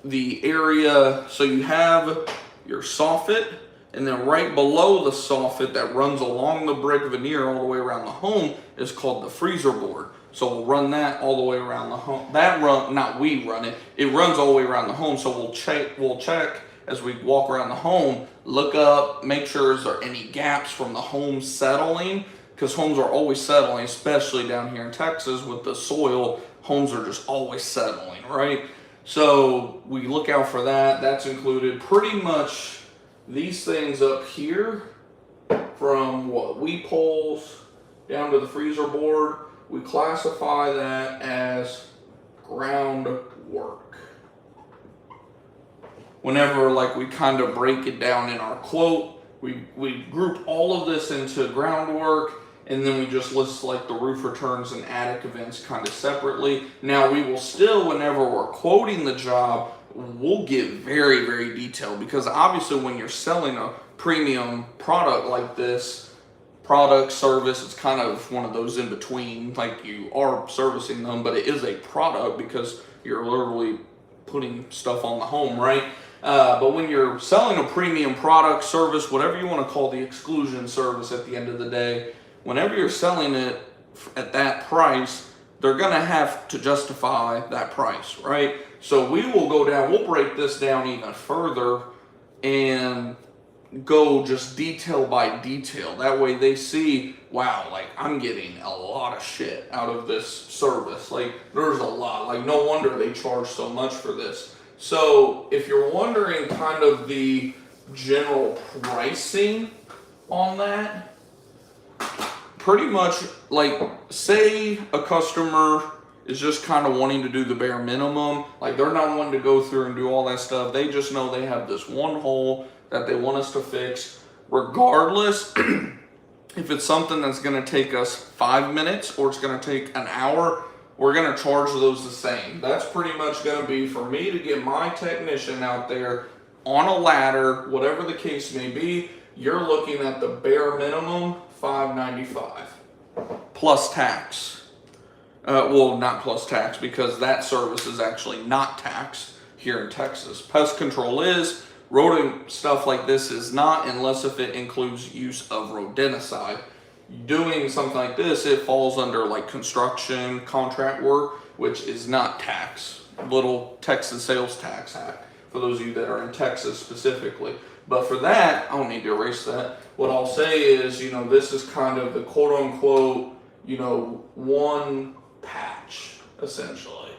the area, so you have your soffit, and then right below the soffit that runs along the brick veneer all the way around the home is called the freezer board. So we'll run that all the way around the home. Not we run it, it runs all the way around the home. So we'll check as we walk around the home, look up, make sure is there any gaps from the home settling, because homes are always settling, especially down here in Texas with the soil, homes are just always settling, right? So we look out for that. That's included pretty much these things up here, from what weep holes down to the freezer board. We classify that as groundwork. Whenever like we kind of break it down in our quote, we group all of this into groundwork, and then we just list like the roof returns and attic events kind of separately. Now we will still, whenever we're quoting the job, we'll get very, very detailed, because obviously when you're selling a premium product like this, product, service, it's kind of one of those in between, like you are servicing them, but it is a product because you're literally putting stuff on the home, right? But when you're selling a premium product, service, whatever you want to call the exclusion service at the end of the day, whenever you're selling it at that price, they're going to have to justify that price, right? So we will go down, we'll break this down even further and go just detail by detail. That way they see, wow, like I'm getting a lot of shit out of this service. Like there's a lot, like no wonder they charge so much for this. So if you're wondering kind of the general pricing on that, pretty much like say a customer is just kind of wanting to do the bare minimum, like they're not wanting to go through and do all that stuff. They just know they have this one hole that they want us to fix. Regardless, if it's something that's going to take us 5 minutes or it's going to take an hour, we're going to charge those the same. That's pretty much going to be for me to get my technician out there on a ladder, whatever the case may be. You're looking at the bare minimum, $5.95 plus tax. Well, not plus tax, because that service is actually not taxed here in Texas. Pest control is, rodent stuff like this is not, unless if it includes use of rodenticide. Doing something like this, it falls under like construction, contract work, which is not tax. Little Texas sales tax hack for those of you that are in Texas specifically. But for that, I don't need to erase that. What I'll say is, you know, this is kind of the quote unquote, you know, one patch, essentially.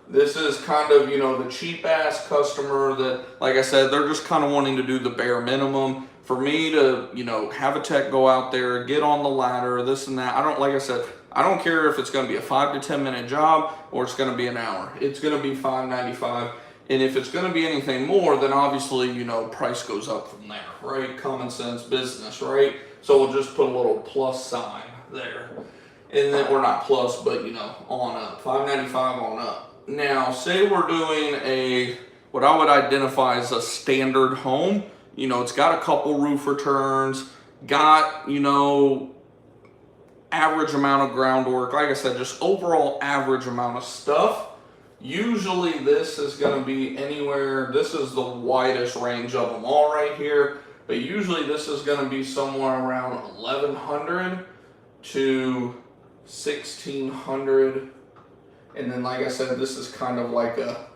This is kind of, you know, the cheap ass customer that, like I said, they're just kind of wanting to do the bare minimum. For me to, you know, have a tech go out there, get on the ladder, this and that. I don't, like I said, I don't care if it's going to be a 5 to 10 minute job or it's going to be an hour. It's going to be $5.95. And if it's going to be anything more, then obviously, you know, price goes up from there, right? Common sense business, right? So we'll just put a little plus sign there. And then we're not plus, but, you know, on up. $5.95 on up. Now, say we're doing a, what I would identify as a standard home. You know, it's got a couple roof returns, got, you know, average amount of groundwork. Like I said, just overall average amount of stuff. Usually this is going to be anywhere, this is the widest range of them all right here, but usually this is going to be somewhere around 1,100 to 1,600. And then, like I said, this is kind of like a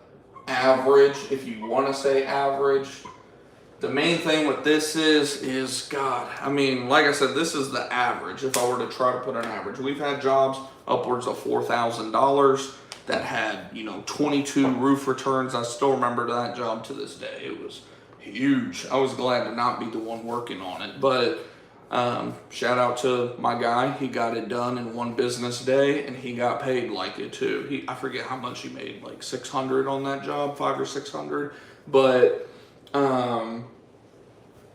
average, if you want to say average. The main thing with this is God, I mean, like I said, this is the average. If I were to try to put an average, we've had jobs upwards of $4,000 that had, you know, 22 roof returns. I still remember that job to this day. It was huge. I was glad to not be the one working on it, but shout out to my guy. He got it done in one business day and he got paid like it too. I forget how much he made, like 600 on that job, 500 or 600. But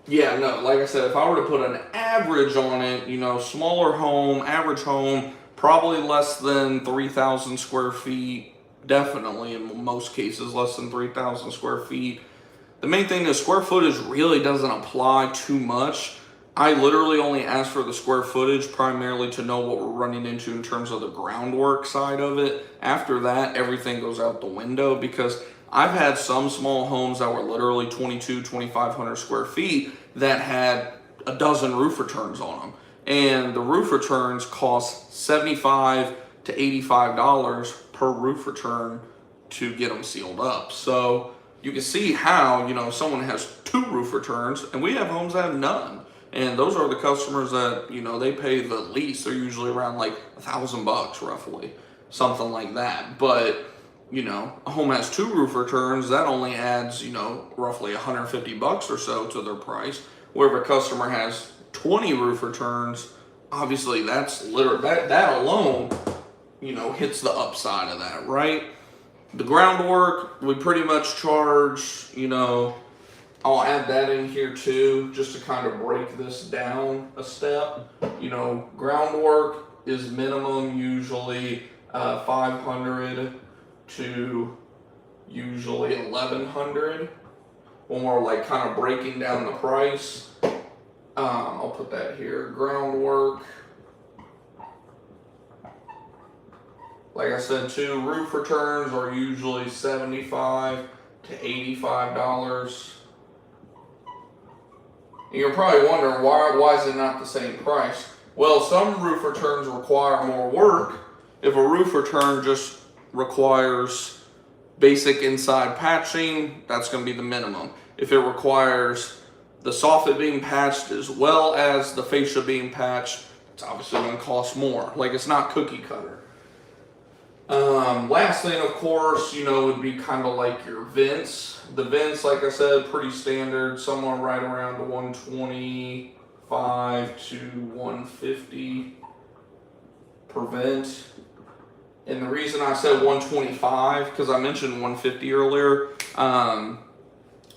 yeah, no, like I said, if I were to put an average on it, you know, smaller home, average home, probably less than 3,000 square feet, definitely in most cases less than 3,000 square feet. The main thing is square footage really doesn't apply too much. I literally only ask for the square footage primarily to know what we're running into in terms of the groundwork side of it. After that, everything goes out the window, because I've had some small homes that were literally 2,500 square feet that had a dozen roof returns on them. And the roof returns cost $75 to $85 per roof return to get them sealed up. So you can see how, you know, someone has 2 roof returns, and we have homes that have none. And those are the customers that, you know, they pay the least. They're usually around like $1,000 roughly, something like that. But, you know, a home has 2 roof returns, that only adds, you know, roughly $150 or so to their price. Where if a customer has 20 roof returns, obviously that's literally, that alone, you know, hits the upside of that, right? The groundwork, we pretty much charge, you know, I'll add that in here too, just to kind of break this down a step. You know, groundwork is minimum usually 500 to usually 1,100. When we're like kind of breaking down the price, I'll put that here. Groundwork. Like I said too, roof returns are usually $75 to $85. And you're probably wondering why is it not the same price? Well, some roof returns require more work. If a roof return just requires basic inside patching, that's going to be the minimum. If it requires the soffit being patched as well as the fascia being patched, it's obviously going to cost more. Like, it's not cookie cutter. Last thing, of course, would be kind of like your vents. The vents, like I said, pretty standard, somewhere right around 125 to 150 per vent. And the reason I said 125, because I mentioned 150 earlier,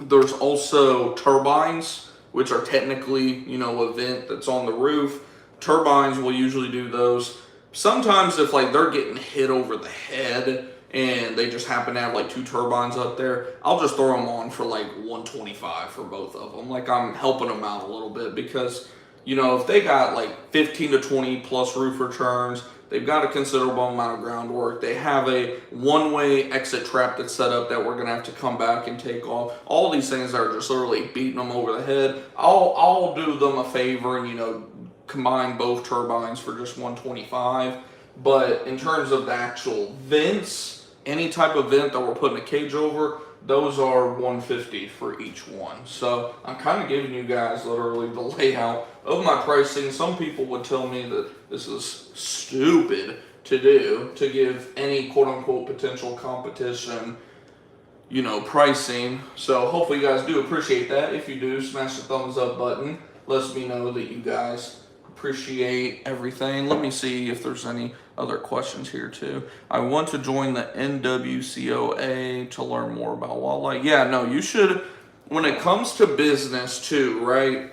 there's also turbines, which are technically, a vent that's on the roof. Turbines will usually do those. Sometimes if they're getting hit over the head and they just happen to have 2 turbines up there, I'll just throw them on for 125 for both of them. I'm helping them out a little bit because, if they got 15 to 20 plus roof returns, they've got a considerable amount of groundwork. They have a one-way exit trap that's set up that we're going to have to come back and take off. All these things are just literally beating them over the head. I'll do them a favor and, combine both turbines for just 125. But in terms of the actual vents, any type of vent that we're putting a cage over, those are 150 for each one. So I'm kind of giving you guys literally the layout of my pricing. Some people would tell me that this is stupid to do, to give any quote-unquote potential competition, pricing. So hopefully you guys do appreciate that. If you do, smash the thumbs up button. Lets me know that you guys appreciate everything. Let me see if there's any other questions here too. I want to join the NWCOA to learn more about wildlife. Yeah, no, you should. When it comes to business too, right?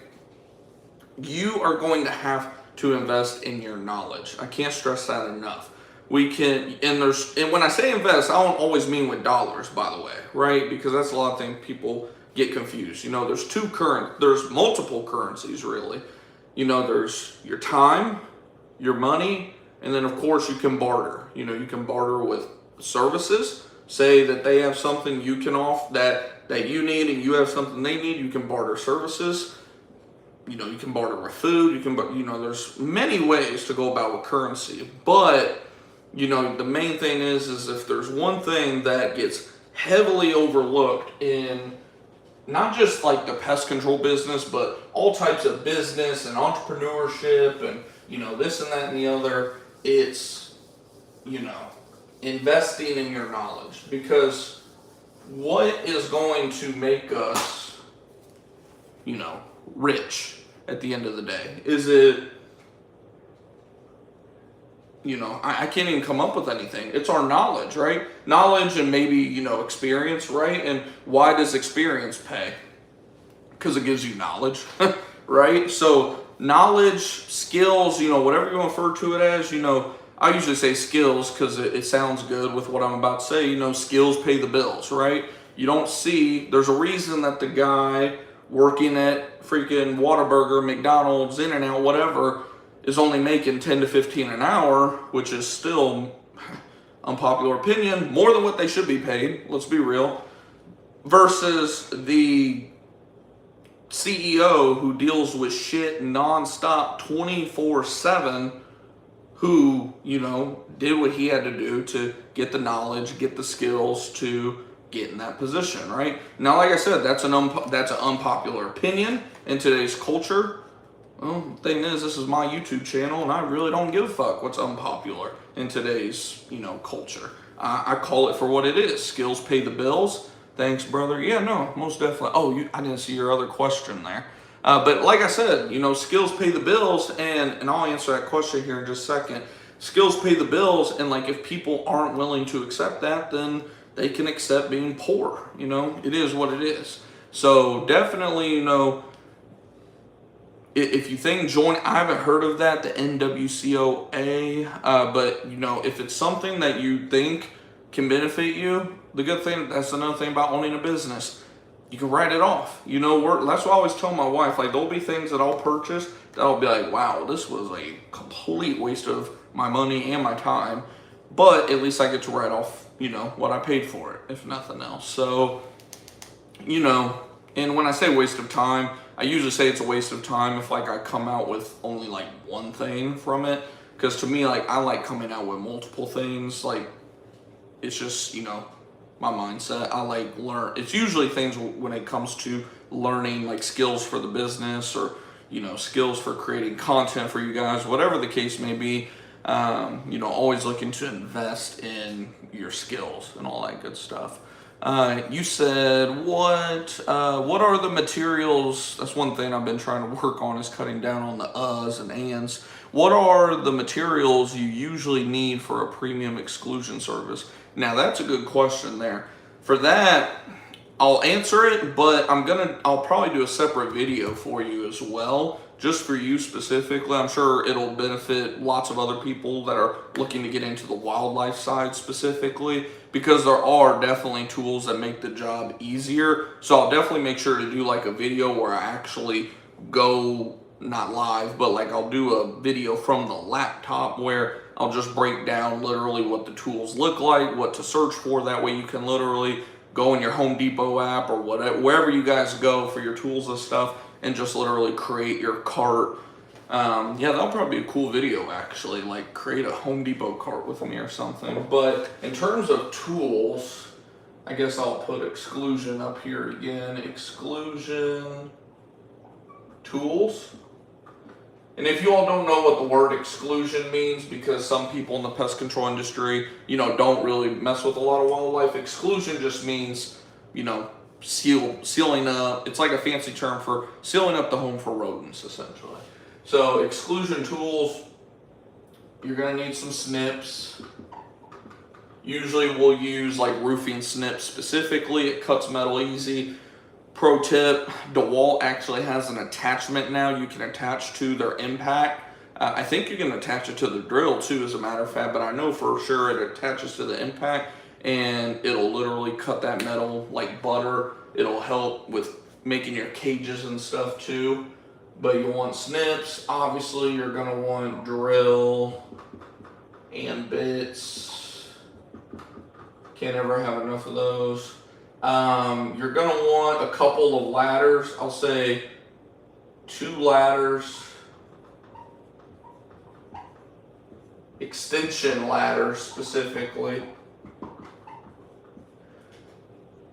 You are going to have to invest in your knowledge. I can't stress that enough. We can, and when I say invest, I don't always mean with dollars, by the way, right? Because that's a lot of things people get confused. There's multiple currencies really. There's your time, your money, and then of course you can barter. You can barter with services. Say that they have something you can offer that you need, and you have something they need. You can barter services. You can barter with food. There's many ways to go about with currency. But the main thing is if there's one thing that gets heavily overlooked in not just the pest control business, but all types of business and entrepreneurship and, this and that and the other, it's, investing in your knowledge. Because what is going to make us, rich at the end of the day? Is it, I can't even come up with anything. It's our knowledge, right? Knowledge and maybe, experience, right? And why does experience pay? Because it gives you knowledge, right? So knowledge, skills, whatever you want to refer to it as, I usually say skills because it sounds good with what I'm about to say. Skills pay the bills, right? There's a reason that the guy working at freaking Whataburger, McDonald's, In-N-Out, whatever, is only making 10 to 15 an hour, which is still, unpopular opinion, more than what they should be paid, let's be real, versus the CEO who deals with shit nonstop 24/7, who, did what he had to do to get the knowledge, get the skills to get in that position, right? Now, like I said, that's an unpopular opinion in today's culture. Well, the thing is, this is my YouTube channel, and I really don't give a fuck what's unpopular in today's, culture. I call it for what it is. Skills pay the bills. Thanks, brother. Yeah, no, most definitely. Oh, I didn't see your other question there. But like I said, skills pay the bills, and I'll answer that question here in just a second. Skills pay the bills, and if people aren't willing to accept that, then they can accept being poor. It is what it is. So definitely, if you think I haven't heard of that, the NWCOA, but if it's something that you think can benefit you, that's another thing about owning a business. you can write it off. You know, that's what I always tell my wife. Like, there'll be things that I'll purchase that I'll be like, wow, this was a complete waste of my money and my time. But at least I get to write off, you know, what I paid for it, if nothing else. So, you know, and when I say waste of time, I usually say it's a waste of time if like I come out with only like one thing from it. Because to me, like, I like coming out with multiple things. Like, it's just, you know, my mindset. I like learn. It's usually things when it comes to learning, like skills for the business, or, you know, skills for creating content for you guys, whatever the case may be. You know, always looking to invest in your skills and all that good stuff. You said what are the materials? That's one thing I've been trying to work on, is cutting down on the uhs and ands. What are the materials you usually need for a premium exclusion service? Now that's a good question there. For that, I'll answer it, but I'll probably do a separate video for you as well, just for you specifically. I'm sure it'll benefit lots of other people that are looking to get into the wildlife side specifically, because there are definitely tools that make the job easier. So I'll definitely make sure to do like a video where I actually go, not live, but like I'll do a video from the laptop where I'll just break down literally what the tools look like, what to search for. That way you can literally go in your Home Depot app or whatever, wherever you guys go for your tools and stuff, and just literally create your cart. Yeah, that'll probably be a cool video actually, like create a Home Depot cart with me or something. But in terms of tools, I guess I'll put exclusion up here again. Exclusion tools. And if you all don't know what the word exclusion means, because some people in the pest control industry, you know, don't really mess with a lot of wildlife, exclusion just means, you know, sealing up. It's like a fancy term for sealing up the home for rodents, essentially. So exclusion tools, you're gonna need some snips. Usually we'll use like roofing snips specifically. It cuts metal easy. Pro tip, DeWalt actually has an attachment now you can attach to their impact. I think you can attach it to the drill too, as a matter of fact, but I know for sure it attaches to the impact, and it'll literally cut that metal like butter. It'll help with making your cages and stuff too. But you want snips. Obviously you're gonna want drill and bits. Can't ever have enough of those. You're gonna want a couple of ladders. I'll say 2 ladders, extension ladders specifically.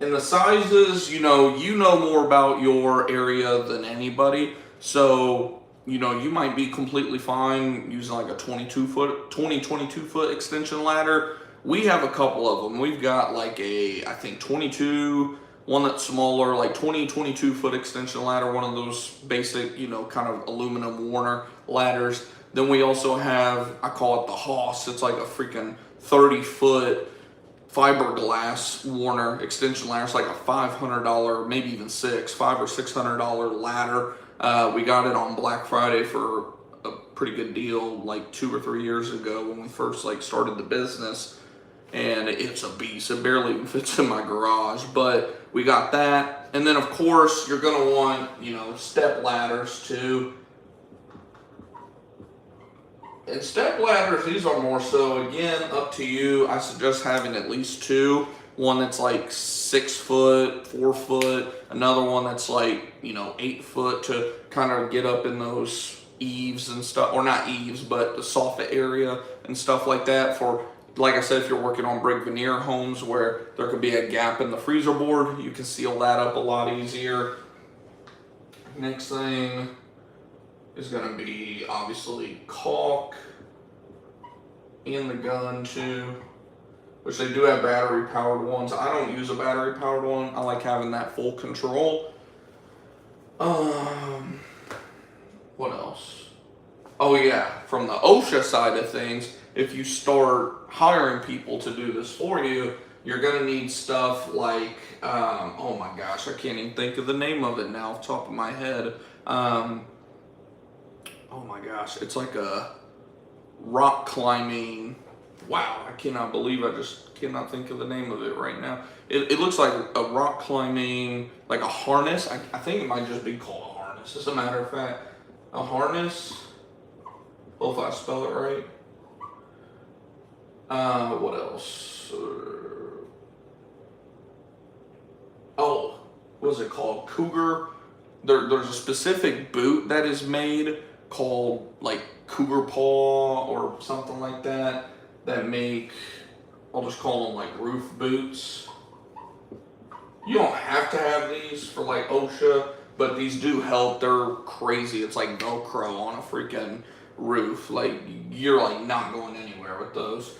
And the sizes, you know more about your area than anybody. So, you know, you might be completely fine using like a 22 foot extension ladder. We have a couple of them. We've got like I think 22, one that's smaller, like 22 foot extension ladder, one of those basic, you know, kind of aluminum Warner ladders. Then we also have, I call it the Hoss. It's like a freaking 30 foot fiberglass Warner extension ladder. It's like a $500, maybe even $500 or $600 ladder. We got it on Black Friday for a pretty good deal, like 2 or 3 years ago when we first like started the business. And it's a beast. It barely even fits in my garage, but we got that. And then of course you're gonna want, you know, step ladders too. And step ladders, these are more so, again, up to you. I suggest having at least 2. One that's like 6 foot, 4 foot. Another one that's like, you know, 8 foot to kind of get up in those eaves and stuff, or not eaves, but the soffit area and stuff like that. For, like I said, if you're working on brick veneer homes where there could be a gap in the freezer board, you can seal that up a lot easier. Next thing is going to be obviously caulk in the gun too, which they do have battery powered ones. I don't use a battery powered one. I like having that full control. What else? Oh yeah, from the OSHA side of things, if you start hiring people to do this for you, you're gonna need stuff like, oh my gosh, I can't even think of the name of it now off the top of my head. Oh my gosh, it's like a rock climbing Wow, I cannot believe I just cannot think of the name of it right now. It looks like a rock climbing, like a harness. I think it might just be called a harness, as a matter of fact. A harness. Hope I spell it right. What else? Oh, what is it called? Cougar. There's a specific boot that is made called like Cougar Paw or something like that. That make, I'll just call them like roof boots. You don't have to have these for like OSHA, but these do help. They're crazy. It's like Velcro on a freaking roof. Like you're like not going anywhere with those.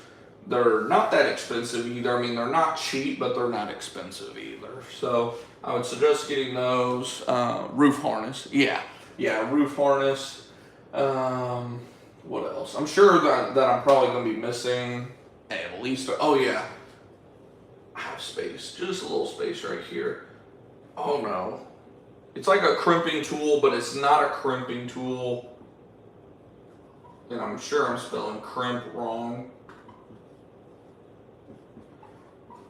They're not that expensive either. I mean, they're not cheap, but they're not expensive either. So I would suggest getting those. Roof harness. Yeah, roof harness. What else? I'm sure that I'm probably going to be missing at least. Oh yeah, I have space. Just a little space right here. Oh no. It's like a crimping tool, but it's not a crimping tool. And I'm sure I'm spelling crimp wrong.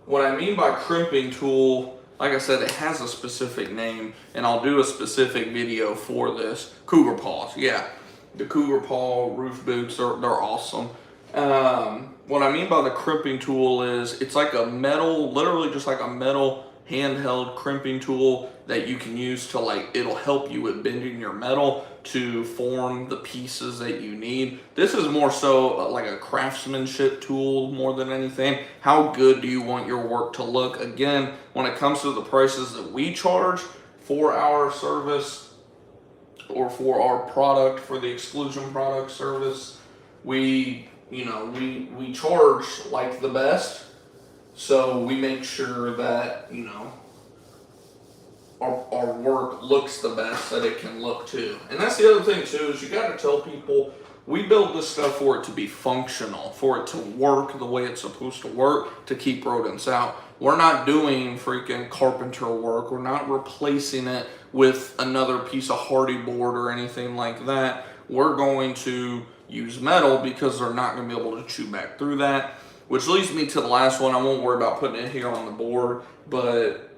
What I mean by crimping tool, like I said, it has a specific name, and I'll do a specific video for this. Cougar Paws, yeah. The Cougar Paw roof boots, they're awesome. What I mean by the crimping tool is it's like a metal, literally just like a metal handheld crimping tool that you can use to like, it'll help you with bending your metal to form the pieces that you need. This is more so like a craftsmanship tool more than anything. How good do you want your work to look? Again, when it comes to the prices that we charge for our service or for our product, for the exclusion product service, we charge like the best. So we make sure that, our work looks the best that it can look too. And that's the other thing too, is you got to tell people we build this stuff for it to be functional, for it to work the way it's supposed to work to keep rodents out. We're not doing freaking carpenter work. We're not replacing it with another piece of hardy board or anything like that. We're going to use metal because they're not going to be able to chew back through that. Which leads me to the last one. I won't worry about putting it here on the board, but,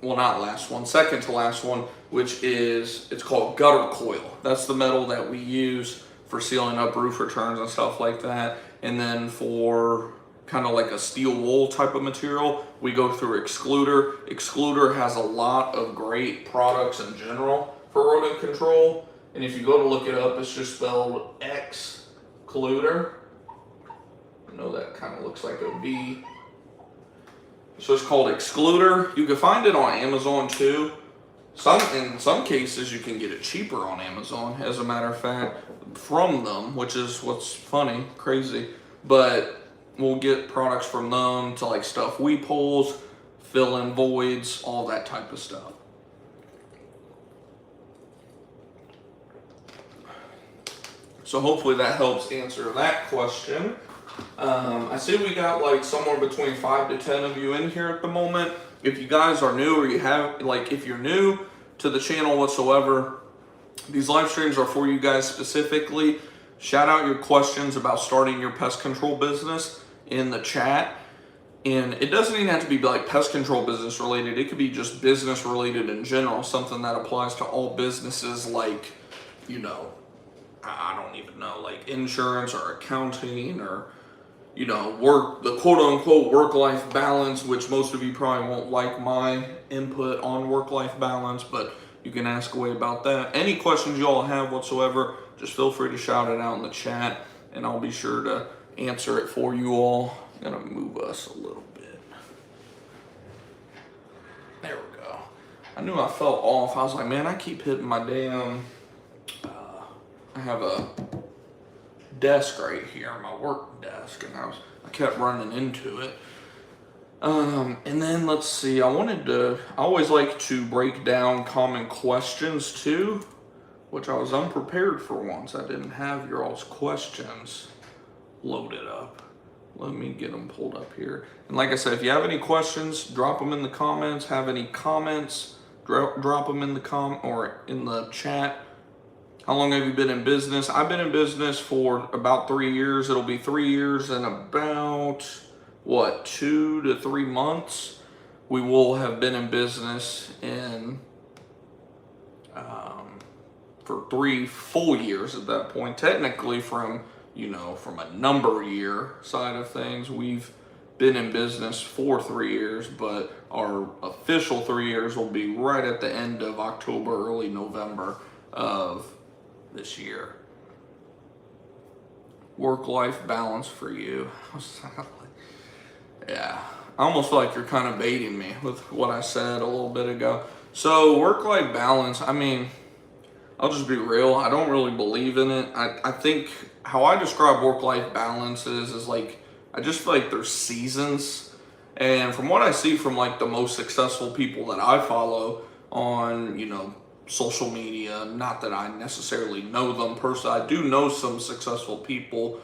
well, not last one, second to last one, which is, it's called gutter coil. That's the metal that we use for sealing up roof returns and stuff like that. And then for kind of like a steel wool type of material, we go through Excluder. Excluder has a lot of great products in general for rodent control. And if you go to look it up, it's just spelled Excluder. I know that kind of looks like a V. So it's called Excluder. You can find it on Amazon too. In some cases you can get it cheaper on Amazon, as a matter of fact, from them, which is what's funny, crazy. But we'll get products from them to like stuff we pulls, fill in voids, all that type of stuff. So hopefully that helps answer that question. I see we got like somewhere between 5 to 10 of you in here at the moment. If you guys are new, or you have, like, if you're new to the channel whatsoever, these live streams are for you guys specifically. Shout out your questions about starting your pest control business in the chat. And it doesn't even have to be like pest control business related. It could be just business related in general, something that applies to all businesses, like, I don't even know, like insurance or accounting or, work, the quote unquote work-life balance, which most of you probably won't like my input on work-life balance, but you can ask away about that. Any questions you all have whatsoever, just feel free to shout it out in the chat and I'll be sure to answer it for you all. I'm gonna move us a little bit. There we go. I knew I fell off. I was like, man, I keep hitting my damn, I have a desk right here, my work desk, and I kept running into it. And then let's see, I always like to break down common questions too, which I was unprepared for once. I didn't have your all's questions loaded up. Let me get them pulled up here. And like I said, if you have any questions, drop them in the comments. Have any comments, drop them in the or in the chat. How long have you been in business? I've been in business for about 3 years. It'll be 3 years and about, 2 to 3 months. We will have been in business for 3 full years at that point. Technically, from a number year side of things, we've been in business for 3 years, but our official 3 years will be right at the end of October, early November of this year. Work-life balance for you. Yeah, I almost feel like you're kind of baiting me with what I said a little bit ago. So work-life balance, I mean, I'll just be real. I don't really believe in it. I think how I describe work-life balance is like, I just feel like there's seasons. And from what I see from like the most successful people that I follow on, social media, not that I necessarily know them personally. I do know some successful people,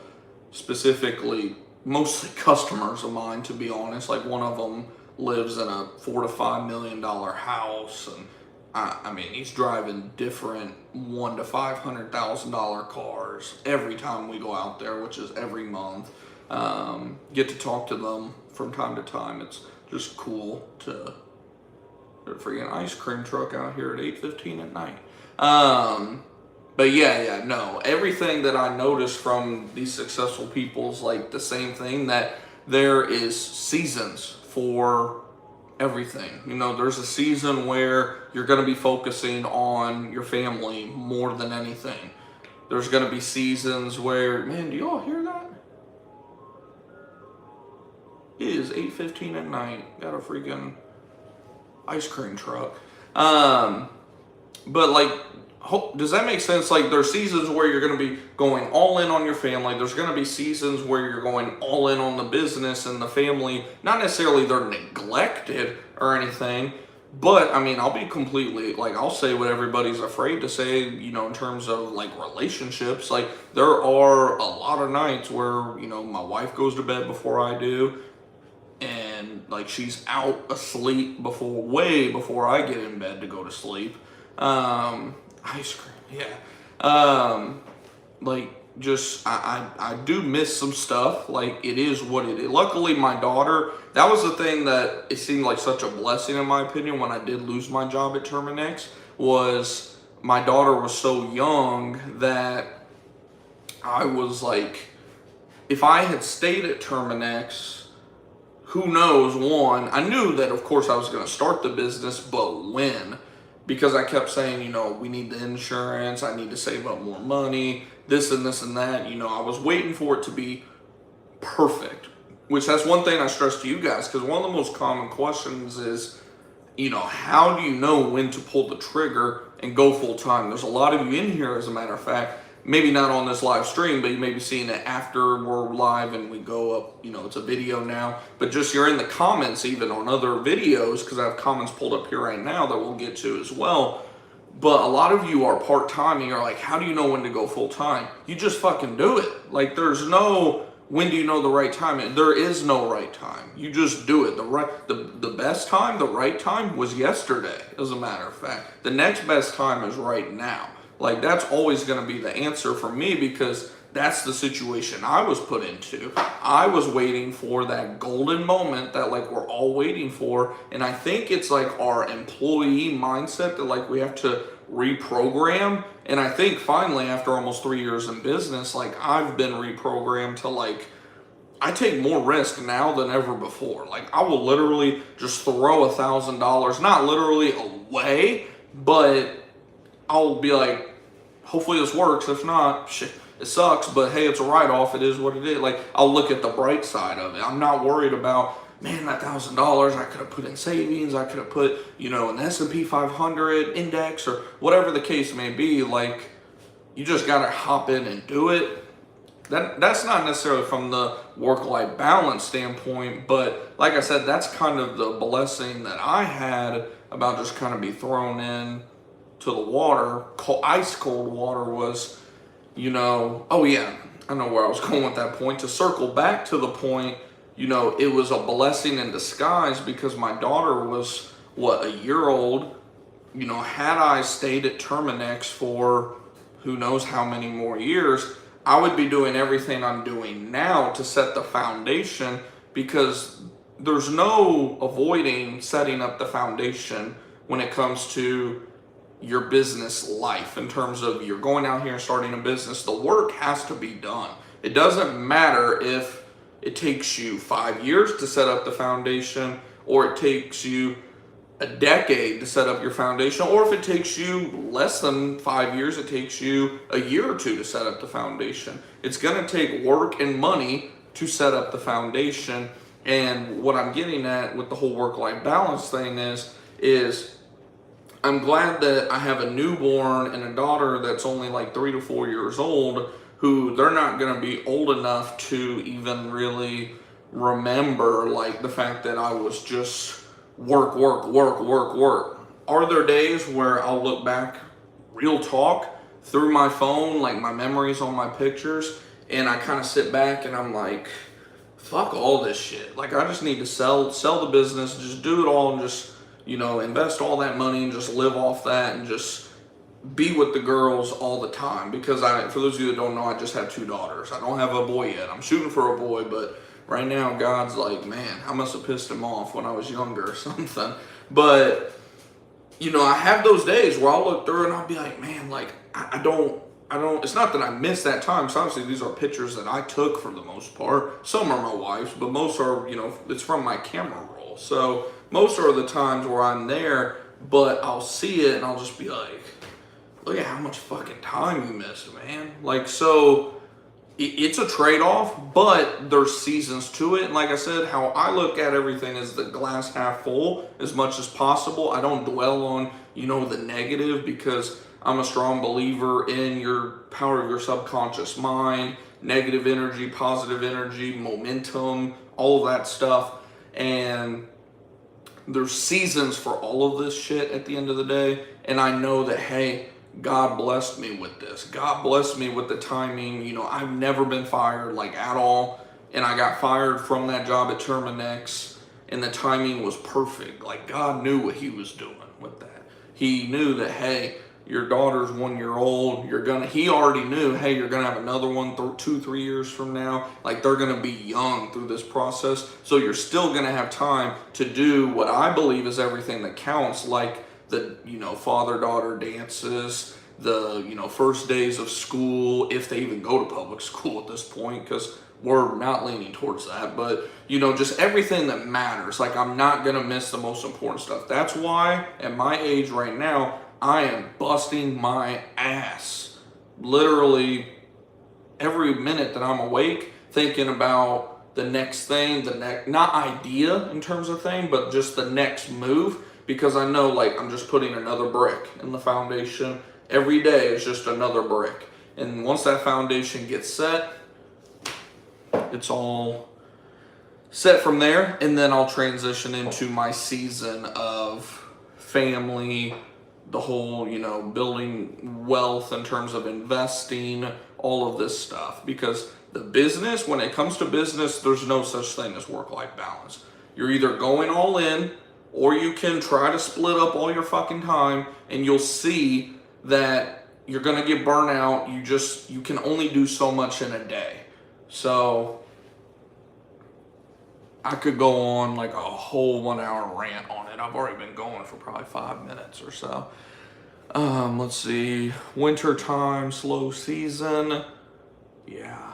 specifically mostly customers of mine, to be honest. Like one of them lives in a $4 to $5 million house, and I mean, he's driving different $1 to $500,000 cars every time we go out there, which is every month. Get to talk to them from time to time. It's just cool to freaking ice cream truck out here at 8:15 at night. But no. Everything that I noticed from these successful people is like the same thing, that there is seasons for everything. There's a season where you're going to be focusing on your family more than anything. There's going to be seasons where, man, do y'all hear that? It is 8:15 at night. Got a freaking ice cream truck. But like, does that make sense? Like, there's seasons where you're going to be going all in on your family. There's going to be seasons where you're going all in on the business and the family. Not necessarily they're neglected or anything, but I mean, I'll be completely, like, I'll say what everybody's afraid to say, in terms of like relationships. Like, there are a lot of nights where, my wife goes to bed before I do. And like, she's out asleep way before I get in bed to go to sleep. Ice cream, yeah. Like, just I do miss some stuff. Like, it is what it is. Luckily, my daughter, that was the thing that it seemed like such a blessing in my opinion when I did lose my job at Terminex, was my daughter was so young that I was like, if I had stayed at Terminex, who knows, I knew that of course I was going to start the business, but when? Because I kept saying, we need the insurance, I need to save up more money, this and this and that. I was waiting for it to be perfect, which that's one thing I stress to you guys, because one of the most common questions is, how do you know when to pull the trigger and go full time? There's a lot of you in here, as a matter of fact, maybe not on this live stream, but you may be seeing it after we're live and we go up, it's a video now, but just you're in the comments even on other videos, because I have comments pulled up here right now that we'll get to as well. But a lot of you are part-time and you're like, how do you know when to go full-time? You just fucking do it. Like, there's no, when do you know the right time? There is no right time. You just do it. The best time, the right time was yesterday, as a matter of fact. The next best time is right now. Like, that's always going to be the answer for me, because that's the situation I was put into. I was waiting for that golden moment that like we're all waiting for. And I think it's like our employee mindset that like we have to reprogram. And I think finally, after almost 3 years in business, like I've been reprogrammed to like, I take more risk now than ever before. Like, I will literally just throw $1,000, not literally away, but I'll be like, hopefully this works. If not, shit, it sucks, but hey, it's a write-off. It is what it is. Like, I'll look at the bright side of it. I'm not worried about, man, that $1,000 I could have put in savings. I could have put, an S&P 500 index or whatever the case may be. Like, you just got to hop in and do it. That's not necessarily from the work-life balance standpoint, but like I said, that's kind of the blessing that I had about just kind of be thrown in to the water, ice cold water, was, oh yeah, I know where I was going with that point. To circle back to the point, it was a blessing in disguise, because my daughter was, a year old. Had I stayed at Terminex for who knows how many more years, I would be doing everything I'm doing now to set the foundation, because there's no avoiding setting up the foundation when it comes to your business life. In terms of you're going out here and starting a business, the work has to be done. It doesn't matter if it takes you 5 years to set up the foundation, or it takes you a decade to set up your foundation, or if it takes you less than 5 years, it takes you a year or two to set up the foundation. It's going to take work and money to set up the foundation. And what I'm getting at with the whole work-life balance thing is I'm glad that I have a newborn and a daughter that's only like 3 to 4 years old, who they're not going to be old enough to even really remember like the fact that I was just work. Are there days where I'll look back, real talk, through my phone, like my memories on my pictures, and I kind of sit back and I'm like, fuck all this shit. Like, I just need to sell the business, just do it all, and just, invest all that money and just live off that and just be with the girls all the time. Because for those of you that don't know, I just have 2 daughters. I don't have a boy yet. I'm shooting for a boy, but right now God's like, man, I must have pissed him off when I was younger or something. But, I have those days where I'll look through and I'll be like, man, like, I don't, it's not that I miss that time. So obviously these are pictures that I took for the most part. Some are my wife's, but most are, it's from my camera roll. So most are the times where I'm there, but I'll see it and I'll just be like, look at how much fucking time you missed, man. Like, so it's a trade-off, but there's seasons to it. And like I said, how I look at everything is the glass half full as much as possible. I don't dwell on, the negative, because I'm a strong believer in your power of your subconscious mind, negative energy, positive energy, momentum, all of that stuff. And there's seasons for all of this shit at the end of the day. And I know that, hey, God blessed me with this. God blessed me with the timing. I've never been fired, like, at all. And I got fired from that job at Terminex, and the timing was perfect. Like, God knew what he was doing with that. He knew that, hey, your daughter's 1 year old. He already knew, hey, you're going to have another one 2-3 years from now. Like, they're going to be young through this process. So you're still going to have time to do what I believe is everything that counts, like the, father-daughter dances, the, first days of school, if they even go to public school at this point, because we're not leaning towards that. But, just everything that matters. Like, I'm not going to miss the most important stuff. That's why at my age right now, I am busting my ass literally every minute that I'm awake, thinking about the next thing, not idea in terms of thing, but just the next move. Because I know, like, I'm just putting another brick in the foundation. Every day is just another brick. And once that foundation gets set, it's all set from there. And then I'll transition into my season of family, the whole, building wealth in terms of investing, all of this stuff. Because the business, when it comes to business, there's no such thing as work-life balance. You're either going all in, or you can try to split up all your fucking time, and you'll see that you're going to get burnt out. You can only do so much in a day. So I could go on like a whole 1 hour rant on it. I've already been going for probably 5 minutes or so. Let's see. Winter time, slow season. Yeah.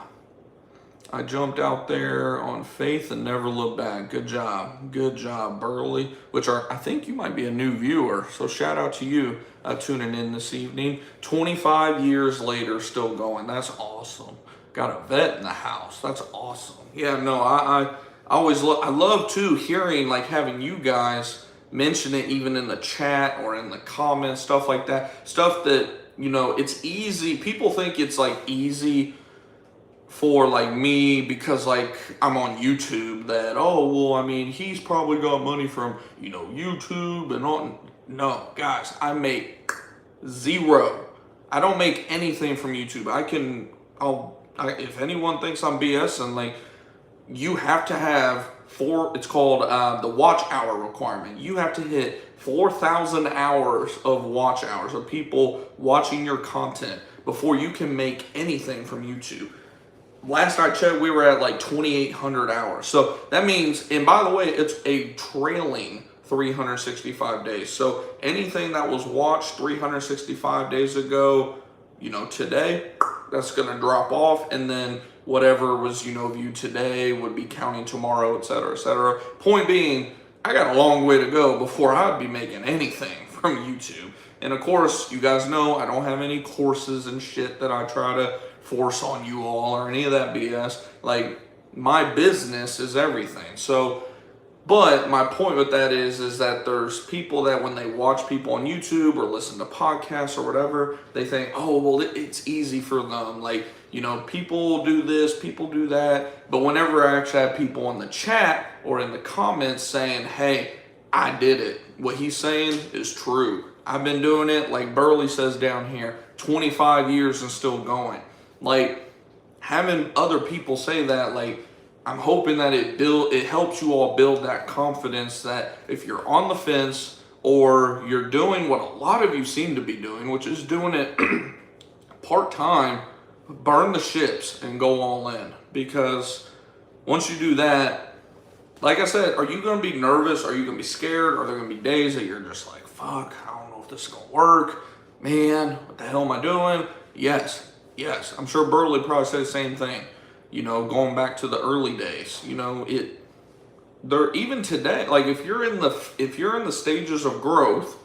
I jumped out there on faith and never looked back. Good job. Good job, Burley. I think you might be a new viewer. So shout out to you tuning in this evening. 25 years later, still going. That's awesome. Got a vet in the house. That's awesome. Yeah, no, I always I love too hearing, like, having you guys mention it even in the chat or in the comments, stuff like that. Stuff that, it's easy. People think it's like easy for like me because like I'm on YouTube, that, oh, well, I mean, he's probably got money from, YouTube and on. No, guys, I make zero. I don't make anything from YouTube. If anyone thinks I'm BSing, like, you have to have it's called the watch hour requirement. You have to hit 4,000 hours of watch hours of people watching your content before you can make anything from YouTube. Last I checked, we were at like 2,800 hours. So that means, and by the way, it's a trailing 365 days. So anything that was watched 365 days ago, today, that's going to drop off. And then whatever was, viewed today would be counting tomorrow, et cetera, et cetera. Point being, I got a long way to go before I'd be making anything from YouTube. And of course, you guys know I don't have any courses and shit that I try to force on you all or any of that BS. Like, my business is everything. So, but my point with that is that there's people that when they watch people on YouTube or listen to podcasts or whatever, they think, oh, well, it's easy for them. Like, people do this, people do that. But whenever I actually have people in the chat or in the comments saying, hey, I did it, what he's saying is true. I've been doing it, like Burley says down here, 25 years and still going. Like, having other people say that, like, I'm hoping that it helps you all build that confidence that if you're on the fence or you're doing what a lot of you seem to be doing, which is doing it part-time, burn the ships and go all in. Because once you do that, like I said, are you going to be nervous? Are you going to be scared? Are there going to be days that you're just like, fuck, I don't know if this is going to work. Man, what the hell am I doing? Yes. I'm sure Burley probably said the same thing. Going back to the early days, even today, like if you're in the stages of growth,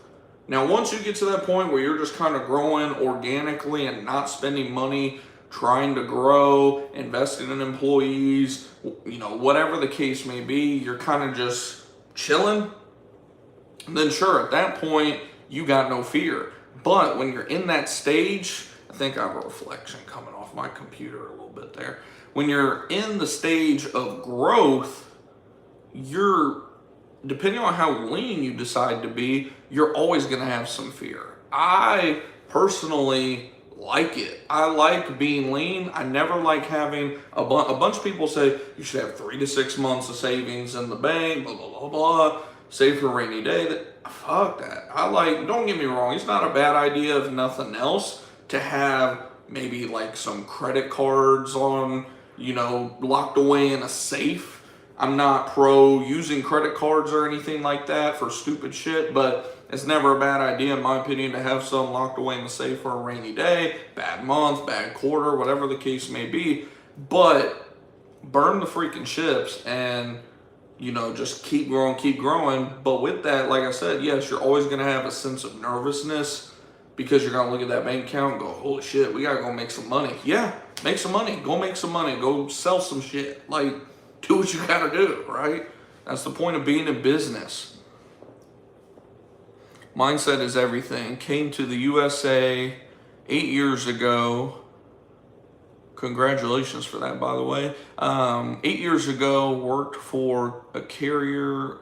now once you get to that point where you're just kind of growing organically and not spending money trying to grow, investing in employees, whatever the case may be, you're kind of just chilling, then sure, at that point, you got no fear. But when you're in that stage, I think I have a reflection coming off my computer a little bit there. When you're in the stage of growth, depending on how lean you decide to be, you're always going to have some fear. I personally like it. I like being lean. I never like having a bunch of people say you should have 3 to 6 months of savings in the bank, blah, blah, blah, blah, save for a rainy day. Fuck that. Don't get me wrong, it's not a bad idea if nothing else to have maybe like some credit cards on, locked away in a safe. I'm not pro using credit cards or anything like that for stupid shit, but it's never a bad idea, in my opinion, to have some locked away in the safe for a rainy day, bad month, bad quarter, whatever the case may be. But burn the freaking ships and, just keep growing. But with that, like I said, yes, you're always going to have a sense of nervousness because you're going to look at that bank account and go, holy shit, we got to go make some money. Yeah, make some money. Go make some money. Go sell some shit. Like, do what you got to do, right? That's the point of being in business. Mindset is everything. Came to the USA 8 years ago. Congratulations for that, by the way. 8 years ago, worked for a carrier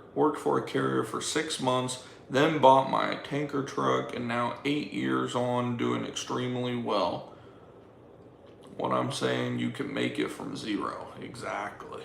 for 6 months, then bought my tanker truck, and now 8 years on, doing extremely well. What I'm saying, you can make it from zero. Exactly.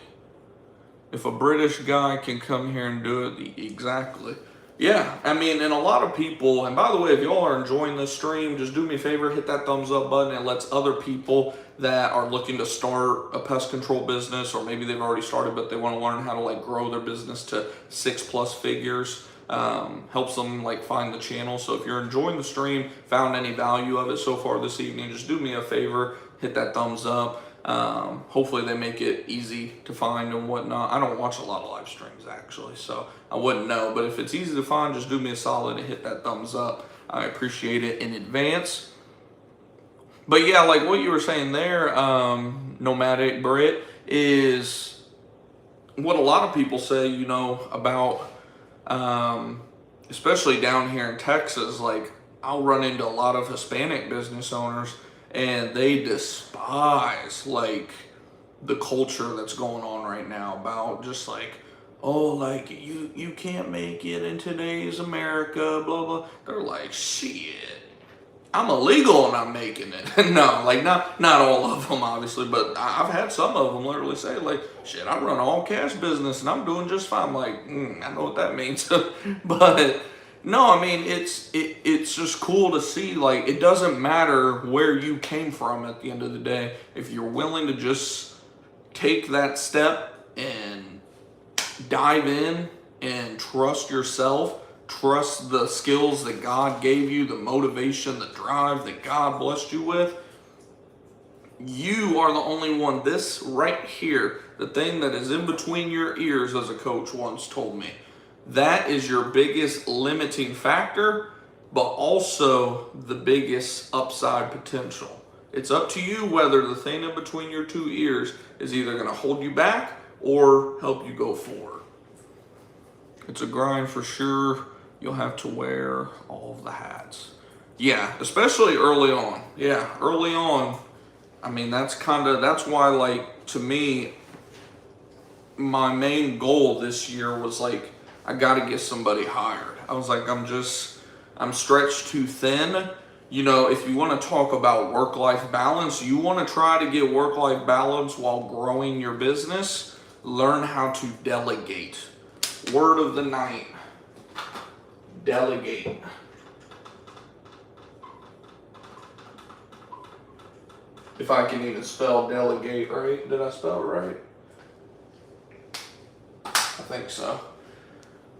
If a British guy can come here and do it, exactly. Yeah, I mean, and a lot of people, and by the way, if y'all are enjoying this stream, just do me a favor, hit that thumbs up button. It lets other people that are looking to start a pest control business, or maybe they've already started, but they want to learn how to like grow their business to 6+ figures. Helps them like find the channel. So if you're enjoying the stream, found any value of it so far this evening, just do me a favor, hit that thumbs up. Hopefully they make it easy to find and whatnot. I don't watch a lot of live streams actually, so I wouldn't know, but if it's easy to find, just do me a solid and hit that thumbs up. I appreciate it in advance. But yeah, like what you were saying there, Nomadic Brit, is what a lot of people say, about, especially down here in Texas. Like, I'll run into a lot of Hispanic business owners and they despise like the culture that's going on right now about just like, oh, like you can't make it in today's America, blah blah. They're like, shit, I'm illegal and I'm making it. No, like not all of them obviously, but I've had some of them literally say like, shit, I run an all cash business and I'm doing just fine. I'm like, I know what that means. But No, I mean it's just cool to see. Like, it doesn't matter where you came from at the end of the day. If you're willing to just take that step and dive in and trust yourself, trust the skills that God gave you, the motivation, the drive that God blessed you with, you are the only one. This right here, the thing that is in between your ears, as a coach once told me, that is your biggest limiting factor, but also the biggest upside potential. It's up to you whether the thing in between your two ears is either going to hold you back or help you go forward. It's a grind for sure. You'll have to wear all of the hats. Yeah, especially early on. Yeah, early on. I mean, that's why, like, to me, my main goal this year was like, I got to get somebody hired. I was like, I'm stretched too thin. You know, if you want to talk about work-life balance, you want to try to get work-life balance while growing your business, learn how to delegate. Word of the night, delegate. If I can even spell delegate right. Did I spell it right? I think so.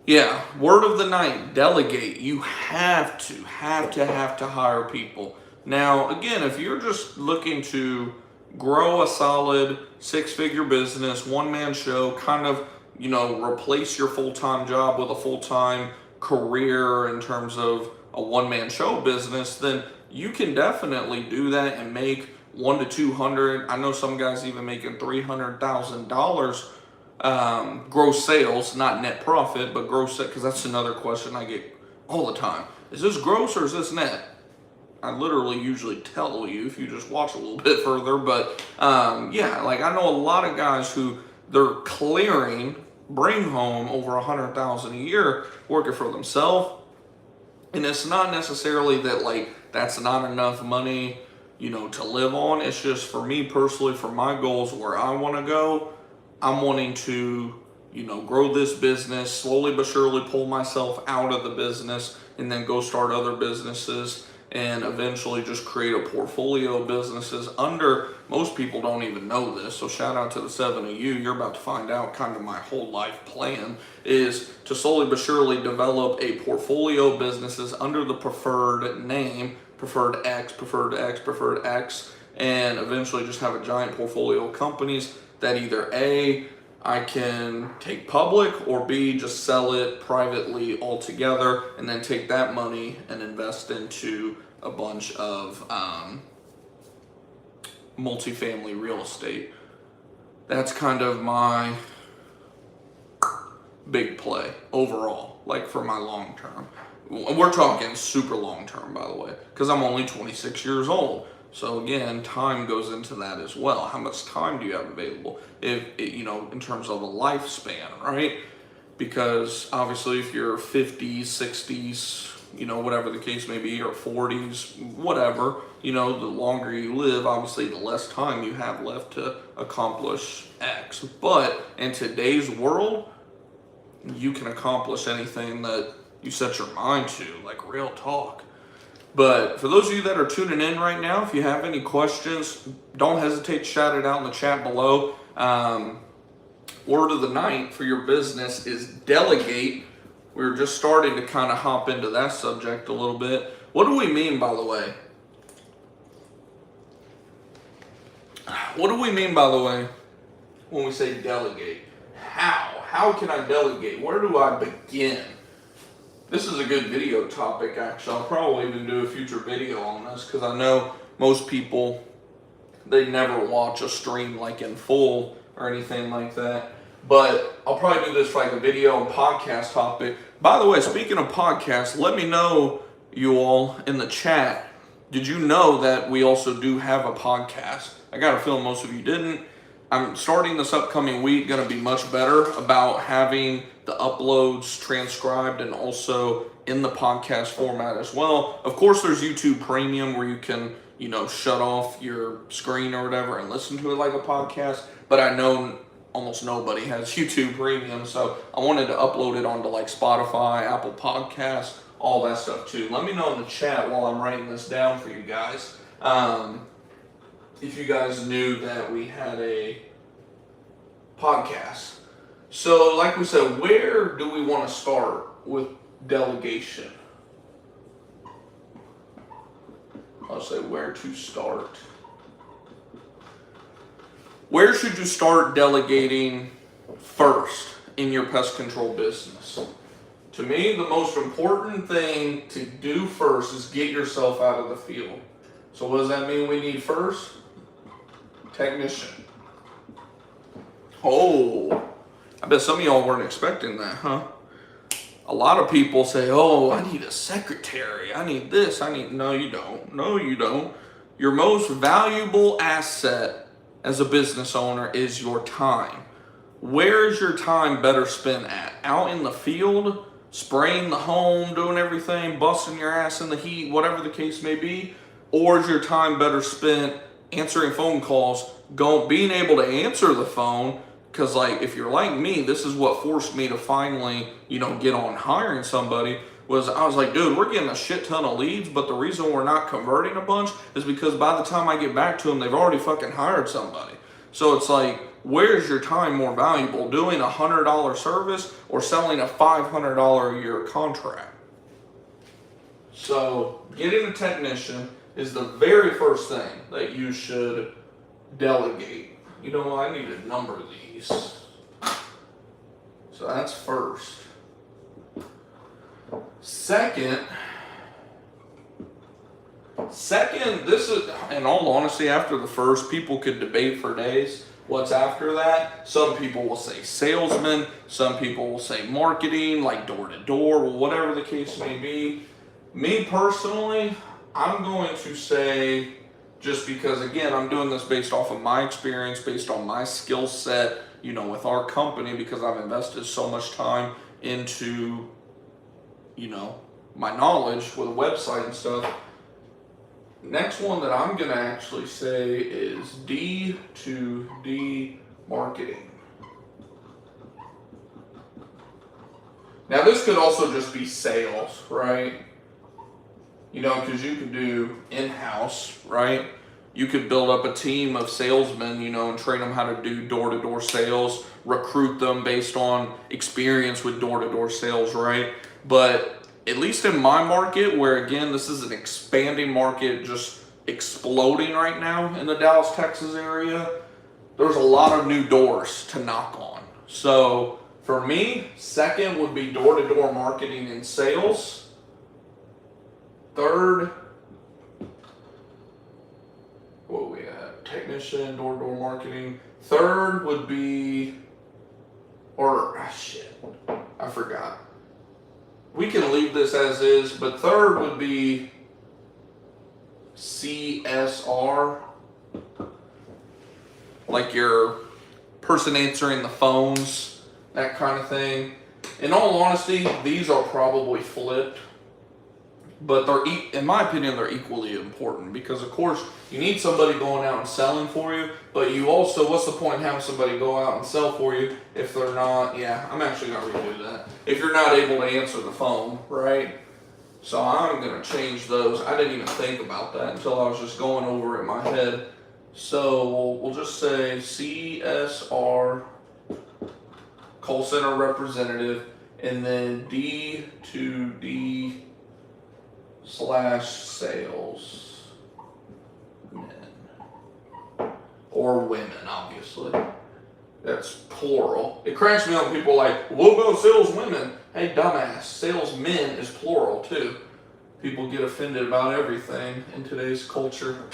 Yeah, word of the night, delegate. You have to hire people. Now, again, if you're just looking to grow a solid 6-figure business, one-man show, kind of, you know, replace your full-time job with a full-time career in terms of a one-man show business, then you can definitely do that and make $100 to $200. I know some guys even making $300,000 gross sales, not net profit, but gross, because that's another question I get all the time. Is this gross or is this net? I literally usually tell you if you just watch a little bit further, but yeah, like I know a lot of guys who they're bring home over $100,000 a year working for themselves, and it's not necessarily that like that's not enough money, you know, to live on. It's just for me personally, for my goals where I want to go, I'm wanting to, you know, grow this business, slowly but surely pull myself out of the business and then go start other businesses and eventually just create a portfolio of businesses under, most people don't even know this, so shout out to the 7 of you. You're about to find out kind of my whole life plan is to slowly but surely develop a portfolio of businesses under the preferred name, preferred X, preferred X, preferred X, and eventually just have a giant portfolio of companies that either A, I can take public, or B, just sell it privately altogether and then take that money and invest into a bunch of multifamily real estate. That's kind of my big play overall, like for my long term. We're talking super long term, by the way, because I'm only 26 years old. So again, time goes into that as well. How much time do you have available? You know, in terms of a lifespan, right? Because obviously if you're 50s, 60s, you know, whatever the case may be, or 40s, whatever, you know, the longer you live, obviously the less time you have left to accomplish X. But in today's world, you can accomplish anything that you set your mind to, like real talk. But for those of you that are tuning in right now, if you have any questions, don't hesitate to shout it out in the chat below. Word of the night for your business is delegate. We're just starting to kind of hop into that subject a little bit. What do we mean, by the way? What do we mean, by the way, when we say delegate? How can I delegate? Where do I begin? This is a good video topic, actually. I'll probably even do a future video on this because I know most people, they never watch a stream like in full or anything like that. But I'll probably do this for like a video and podcast topic. By the way, speaking of podcasts, let me know, you all, in the chat, did you know that we also do have a podcast? I got a feeling most of you didn't. I'm starting this upcoming week, going to be much better about having the uploads transcribed and also in the podcast format as well. Of course, there's YouTube Premium where you can, you know, shut off your screen or whatever and listen to it like a podcast. But I know almost nobody has YouTube Premium, so I wanted to upload it onto like Spotify, Apple Podcasts, all that stuff too. Let me know in the chat while I'm writing this down for you guys. If you guys knew that we had a podcast. So, like we said, where do we want to start with delegation? I'll say where to start. Where should you start delegating first in your pest control business? To me, the most important thing to do first is get yourself out of the field. So what does that mean we need first? Technician. Oh, I bet some of y'all weren't expecting that, huh? A lot of people say, oh, I need a secretary. I need this. No, you don't. No, you don't. Your most valuable asset as a business owner is your time. Where is your time better spent at? Out in the field, spraying the home, doing everything, busting your ass in the heat, whatever the case may be? Or is your time better spent answering phone calls, being able to answer the phone? Because like, if you're like me, this is what forced me to finally, get on hiring somebody. I was like, dude, we're getting a shit ton of leads, but the reason we're not converting a bunch is because by the time I get back to them, they've already fucking hired somebody. So it's like, where's your time more valuable? Doing a $100 service or selling a $500 a year contract? So getting a technician is the very first thing that you should delegate. I need to number these. So that's first. Second, this is, in all honesty, after the first, people could debate for days. What's after that? Some people will say salesman, some people will say marketing, like door to door, whatever the case may be. Me personally, I'm going to say, just because again, I'm doing this based off of my experience, based on my skill set, with our company, because I've invested so much time into, my knowledge with a website and stuff. Next one that I'm going to actually say is D2D marketing. Now this could also just be sales, right? Because you could do in-house, right? You could build up a team of salesmen, and train them how to do door-to-door sales, recruit them based on experience with door-to-door sales, right? But at least in my market, where again, this is an expanding market, just exploding right now in the Dallas, Texas area, there's a lot of new doors to knock on. So for me, second would be door-to-door marketing and sales. Third, what we at? Technician, door-to-door marketing. Third would be, I forgot. We can leave this as is, but third would be CSR. Like your person answering the phones, that kind of thing. In all honesty, these are probably flipped. But in my opinion, they're equally important because, of course, you need somebody going out and selling for you, but you also, what's the point in having somebody go out and sell for you if they're not, I'm actually going to redo that, if you're not able to answer the phone, right? So I'm going to change those. I didn't even think about that until I was just going over it in my head. So we'll just say CSR, call center representative, and then D2D /sales men or women, obviously. That's plural. It cracks me up when people are like, what about sales women? Hey, dumbass, sales men is plural too. People get offended about everything in today's culture.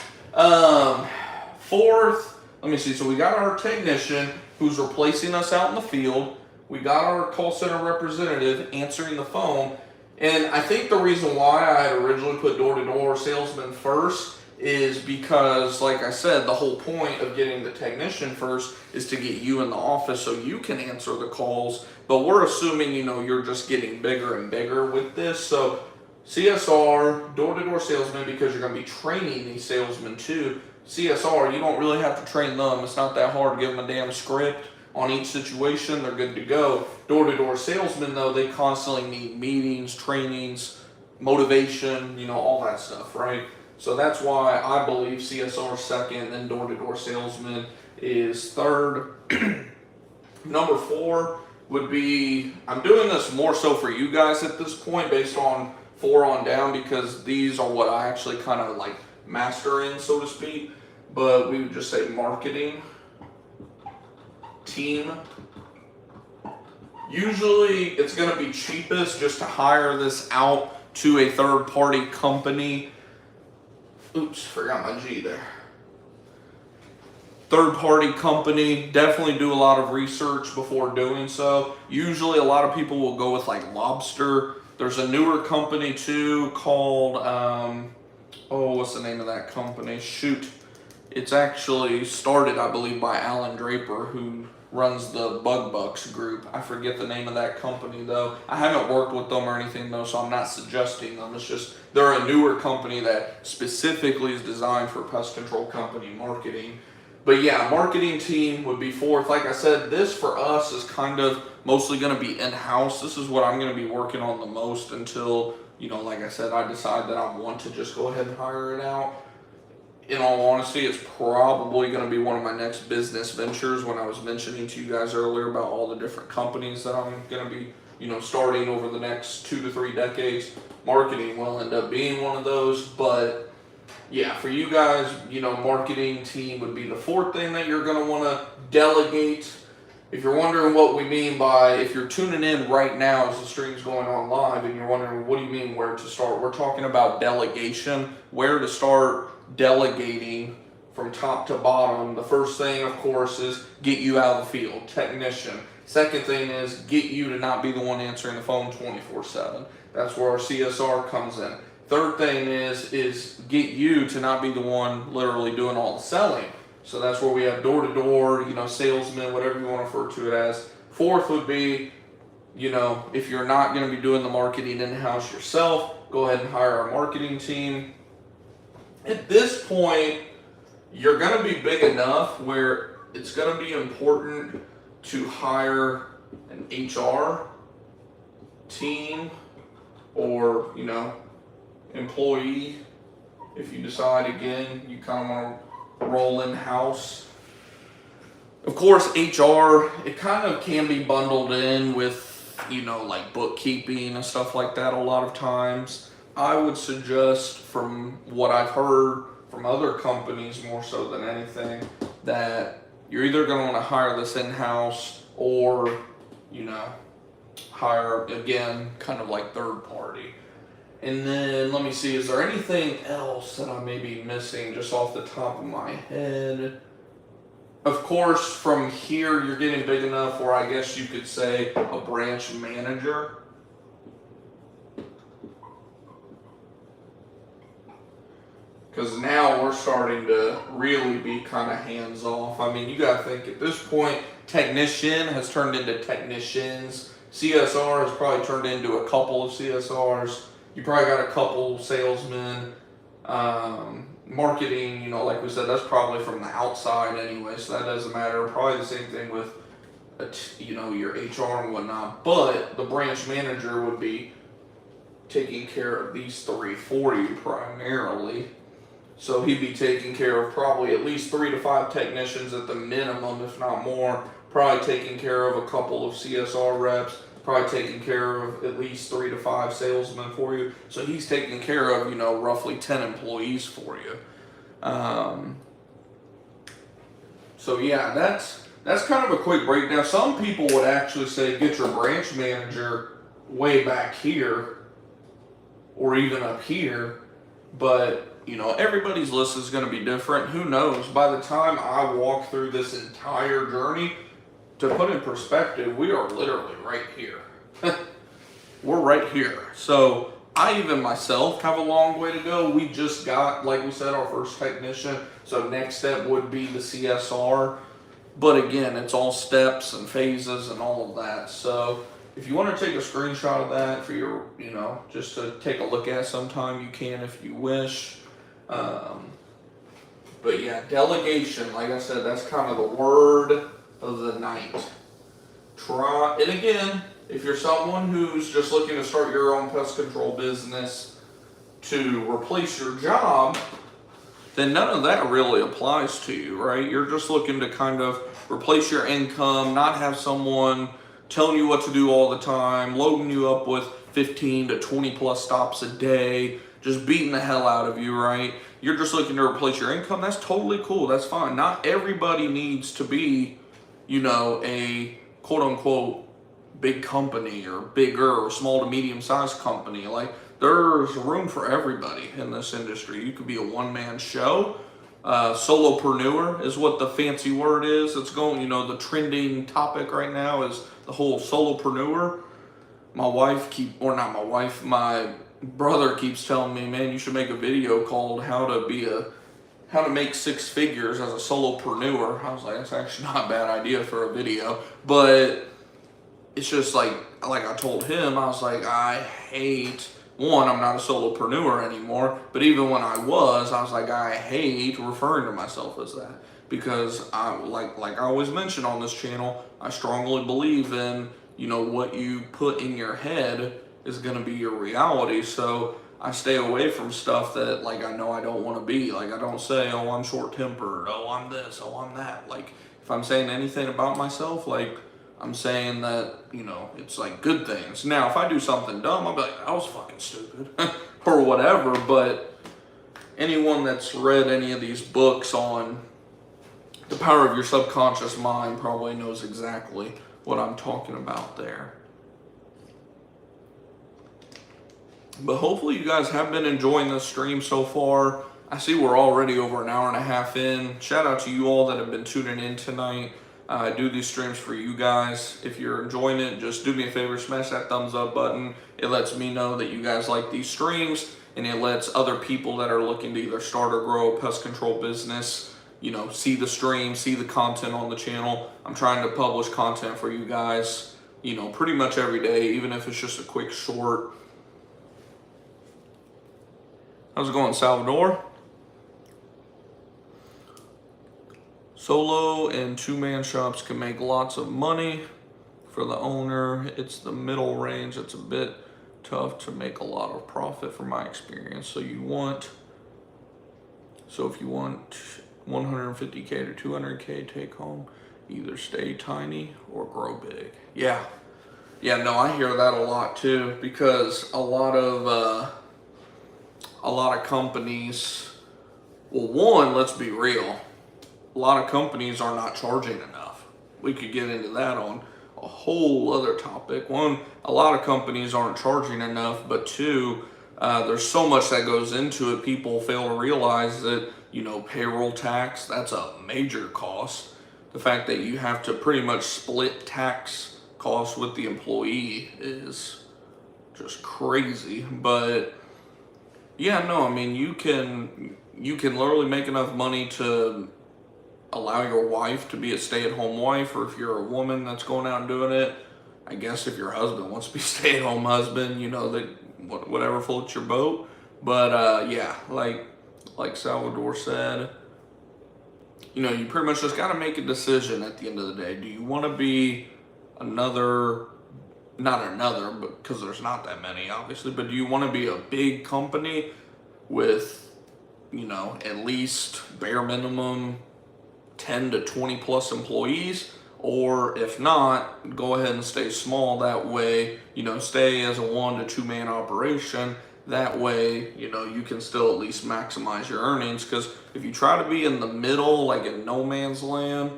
Fourth, let me see. So we got our technician who's replacing us out in the field. We got our call center representative answering the phone. And I think the reason why I had originally put door-to-door salesman first is because, like I said, the whole point of getting the technician first is to get you in the office so you can answer the calls. But we're assuming, you're just getting bigger and bigger with this. So CSR, door-to-door salesman, because you're going to be training these salesmen too. CSR, you don't really have to train them. It's not that hard. Give them a damn script on each situation. They're good to go. Door-to-door salesmen, though, they constantly need meetings, trainings, motivation, all that stuff, right? So that's why I believe CSR second, then door-to-door salesman is third. Number 4 would be, I'm doing this more so for you guys at this point based on 4 on down, because these are what I actually kind of like master in, so to speak. But we would just say marketing team. Usually it's going to be cheapest just to hire this out to a third-party company. Oops, forgot my G there. Third-party company, definitely do a lot of research before doing so. Usually a lot of people will go with like Lobster. There's a newer company too called, what's the name of that company? Shoot. It's actually started, I believe, by Alan Draper, who runs the Bug Bucks group. I forget the name of that company though. I haven't worked with them or anything though, so I'm not suggesting them. It's just they're a newer company that specifically is designed for pest control company marketing. But yeah, marketing team would be 4th. Like I said, this for us is kind of mostly going to be in-house. This is what I'm going to be working on the most until, like I said, I decide that I want to just go ahead and hire it out. In all honesty, it's probably going to be one of my next business ventures. When I was mentioning to you guys earlier about all the different companies that I'm going to be, starting over the next 2 to 3 decades, marketing will end up being one of those. But yeah, for you guys, marketing team would be the 4th thing that you're going to want to delegate. If you're wondering what we mean by, if you're tuning in right now as the stream's going on live and you're wondering what do you mean where to start, we're talking about delegation, where to start delegating from top to bottom. The first thing, of course, is get you out of the field, technician. Second thing is get you to not be the one answering the phone 24/7. That's where our CSR comes in. Third thing is get you to not be the one literally doing all the selling. So that's where we have door-to-door, salesman, whatever you want to refer to it as. 4th would be, if you're not going to be doing the marketing in-house yourself, go ahead and hire a marketing team. At this point, you're going to be big enough where it's going to be important to hire an HR team or, employee. If you decide, again, you kind of want to roll in-house. Of course, HR, it kind of can be bundled in with, like bookkeeping and stuff like that a lot of times. I would suggest, from what I've heard from other companies more so than anything, that you're either going to want to hire this in-house or, hire, again, kind of like third party. And then, let me see, is there anything else that I may be missing just off the top of my head? Of course, from here, you're getting big enough where I guess you could say a branch manager. Because now we're starting to really be kind of hands off. I mean, you got to think at this point, technician has turned into technicians. CSR has probably turned into a couple of CSRs. You probably got a couple salesmen. Marketing, like we said, that's probably from the outside anyway, so that doesn't matter. Probably the same thing with, your HR and whatnot. But the branch manager would be taking care of these 3 for you primarily. So he'd be taking care of probably at least 3 to 5 technicians at the minimum, if not more. Probably taking care of a couple of CSR reps. Probably taking care of at least 3 to 5 salesmen for you. So he's taking care of, roughly 10 employees for you. So yeah, that's kind of a quick breakdown. Some people would actually say get your branch manager way back here or even up here. But, everybody's list is going to be different. Who knows? By the time I walk through this entire journey, to put in perspective, we are literally right here. We're right here. So I even myself have a long way to go. We just got, like we said, our first technician. So next step would be the CSR. But again, it's all steps and phases and all of that. So if you want to take a screenshot of that for your, just to take a look at sometime, you can if you wish. But yeah, delegation, like I said, that's kind of the word of the night. And again, if you're someone who's just looking to start your own pest control business to replace your job, then none of that really applies to you, right? You're just looking to kind of replace your income, not have someone telling you what to do all the time, loading you up with 15 to 20 plus stops a day, just beating the hell out of you, right? You're just looking to replace your income. That's totally cool. That's fine. Not everybody needs to be, a quote unquote big company or bigger or small to medium sized company. Like, there's room for everybody in this industry. You could be a one-man show. Solopreneur is what the fancy word is. It's going, the trending topic right now is the whole solopreneur. My brother keeps telling me, man, you should make a video called how to make six figures as a solopreneur. I was like, that's actually not a bad idea for a video, but it's just like I told him, I was like, I'm not a solopreneur anymore, but even when I was like, I hate referring to myself as that, because like I always mention on this channel, I strongly believe in, what you put in your head is going to be your reality. So I stay away from stuff that I know I don't want to be. I don't say, oh, I'm short-tempered, oh, I'm this, oh, I'm that. If I'm saying anything about myself, I'm saying that, it's good things. Now, if I do something dumb, I'll be like, I was fucking stupid or whatever. But anyone that's read any of these books on the power of your subconscious mind probably knows exactly what I'm talking about there. But hopefully you guys have been enjoying this stream so far. I see we're already over an hour and a half in. Shout out to you all that have been tuning in tonight. I do these streams for you guys. If you're enjoying it, just do me a favor, smash that thumbs up button. It lets me know that you guys like these streams, and it lets other people that are looking to either start or grow a pest control business, see the stream, see the content on the channel. I'm trying to publish content for you guys, pretty much every day, even if it's just a quick short. How's it going, Salvador? Solo and two-man shops can make lots of money for the owner. It's the middle range that's a bit tough to make a lot of profit from my experience. So if you want 150K to 200K take home, either stay tiny or grow big. Yeah, no, I hear that a lot too, because a lot of companies, well, one, let's be real, a lot of companies are not charging enough. We could get into that on a whole other topic. One, a lot of companies aren't charging enough, but two, there's so much that goes into it. People fail to realize that, payroll tax, that's a major cost. The fact that you have to pretty much split tax costs with the employee is just crazy. But yeah, no, you can literally make enough money to allow your wife to be a stay-at-home wife, or if you're a woman that's going out and doing it, I guess if your husband wants to be a stay-at-home husband, that whatever floats your boat. But yeah, like Salvador said, you pretty much just got to make a decision at the end of the day. Do you want to be but because there's not that many, obviously, but do you want to be a big company with, at least bare minimum 10 to 20 plus employees? Or if not, go ahead and stay small. That way, stay as a 1 to 2 man operation. That way, you can still at least maximize your earnings. Because if you try to be in the middle, like in no man's land,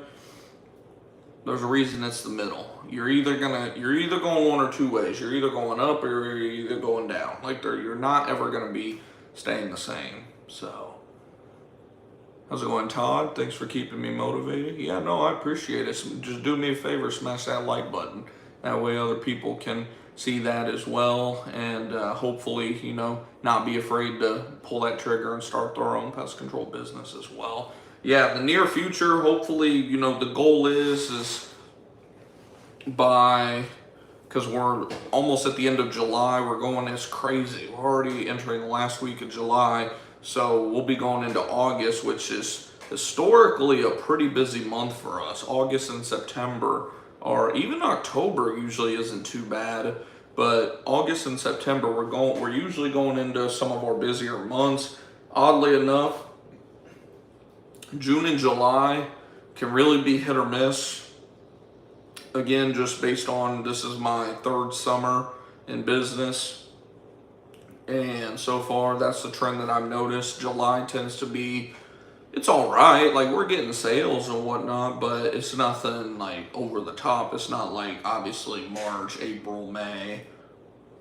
there's a reason it's the middle. You're either going one or two ways. You're either going up or you're either going down. You're not ever gonna be staying the same. So, how's it going, Todd? Thanks for keeping me motivated. Yeah, no, I appreciate it. Just do me a favor, smash that like button. That way other people can see that as well, and hopefully, not be afraid to pull that trigger and start their own pest control business as well. Yeah, the near future, hopefully, the goal is because we're almost at the end of July, we're going as crazy. We're already entering the last week of July, so we'll be going into August, which is historically a pretty busy month for us. August and September or even October usually isn't too bad. But August and September, we're usually going into some of our busier months. Oddly enough, June and July can really be hit or miss. Again, just based on this is my third summer in business. And so far, that's the trend that I've noticed. July tends to be, it's all right. Like, we're getting sales and whatnot, but it's nothing like over the top. It's not like obviously March, April, May.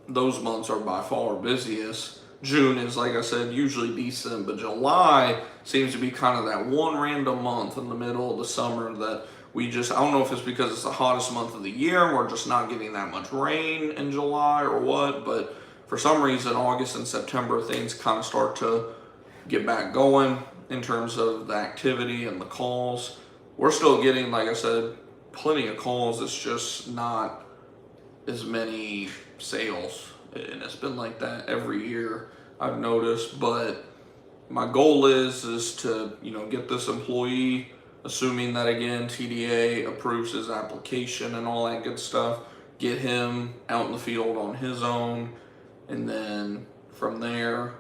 Those months are by far our busiest. June is, like I said, usually decent, but July seems to be kind of that one random month in the middle of the summer that we just, I don't know if it's because it's the hottest month of the year and we're just not getting that much rain in July or what, but for some reason, August and September, things kind of start to get back going in terms of the activity and the calls. We're still getting, like I said, plenty of calls. It's just not as many sales. And it's been like that every year, I've noticed. But my goal is to, get this employee, assuming that, again, TDA approves his application and all that good stuff, get him out in the field on his own. And then from there,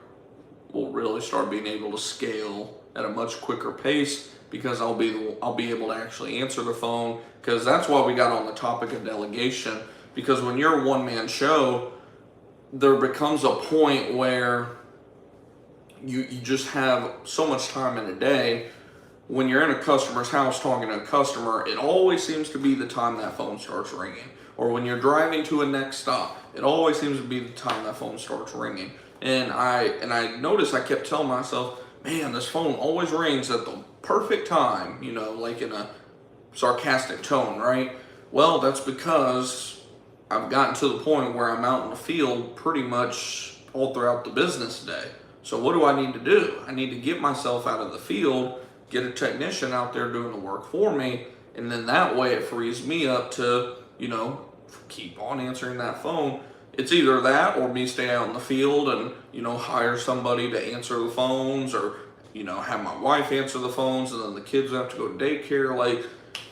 we'll really start being able to scale at a much quicker pace because I'll be able to actually answer the phone, because that's why we got on the topic of delegation. Because when you're a one-man show, there becomes a point where you just have so much time in a day. When you're in a customer's house talking to a customer, it always seems to be the time that phone starts ringing. Or when you're driving to a next stop, it always seems to be the time that phone starts ringing. And I noticed, I kept telling myself, man, this phone always rings at the perfect time, like in a sarcastic tone, right? Well, that's because I've gotten to the point where I'm out in the field pretty much all throughout the business day. So what do I need to do? I need to get myself out of the field, get a technician out there doing the work for me, and then that way it frees me up to, keep on answering that phone. It's either that or me stay out in the field and, hire somebody to answer the phones, or, have my wife answer the phones, and then the kids have to go to daycare. Like,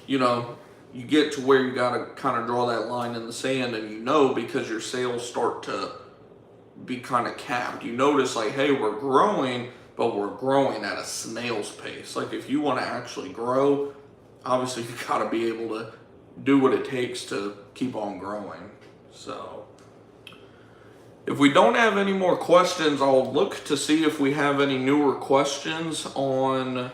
you get to where you got to kind of draw that line in the sand, and because your sales start to be kind of capped. You notice like, hey, we're growing, but we're growing at a snail's pace. Like, if you want to actually grow, obviously you got to be able to do what it takes to keep on growing. So if we don't have any more questions, I'll look to see if we have any newer questions on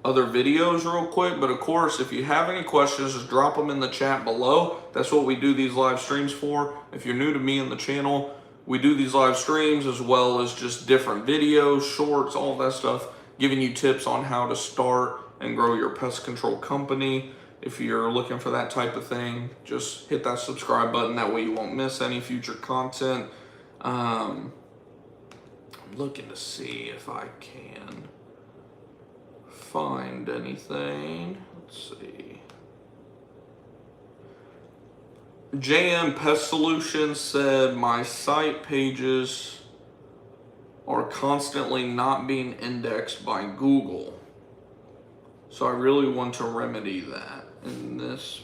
other videos real quick. But of course, if you have any questions, just drop them in the chat below. That's what we do these live streams for. If you're new to me and the channel, we do these live streams as well as just different videos, shorts, all that stuff, giving you tips on how to start and grow your pest control company. If you're looking for that type of thing, just hit that subscribe button. That way you won't miss any future content. I'm looking to see if I can find anything. Let's see. JM Pest Solutions said my site pages are constantly not being indexed by Google. So I really want to remedy that. And this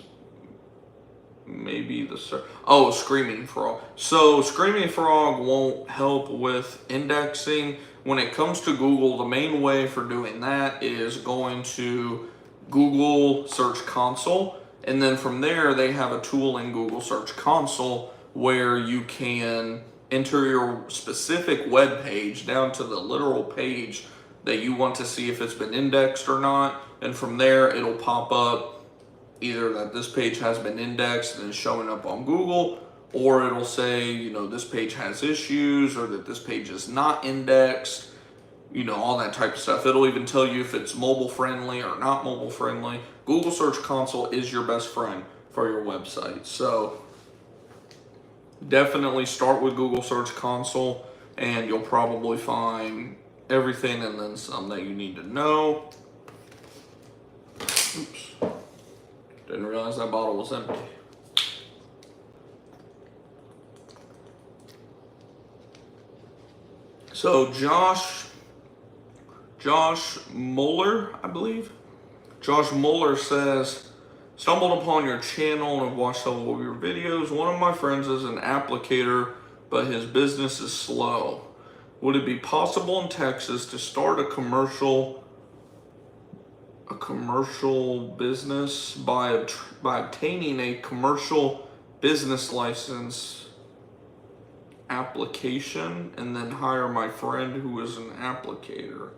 may be the Screaming Frog. So Screaming Frog won't help with indexing. When it comes to Google, the main way for doing that is going to Google Search Console. And then from there, they have a tool in Google Search Console where you can enter your specific web page down to the literal page that you want to see if it's been indexed or not. And from there, it'll pop up either that this page has been indexed and is showing up on Google, or it'll say, this page has issues, or that this page is not indexed, all that type of stuff. It'll even tell you if it's mobile friendly or not mobile friendly. Google Search Console is your best friend for your website. So definitely start with Google Search Console, and you'll probably find everything and then some that you need to know. Oops. Didn't realize that bottle was empty. So Josh Muller, I believe. Josh Muller says, Stumbled upon your channel and have watched several of your videos. One of my friends is an applicator, but his business is slow. Would it be possible in Texas to start a commercial business by obtaining a commercial business license application and then hire my friend who is an applicator?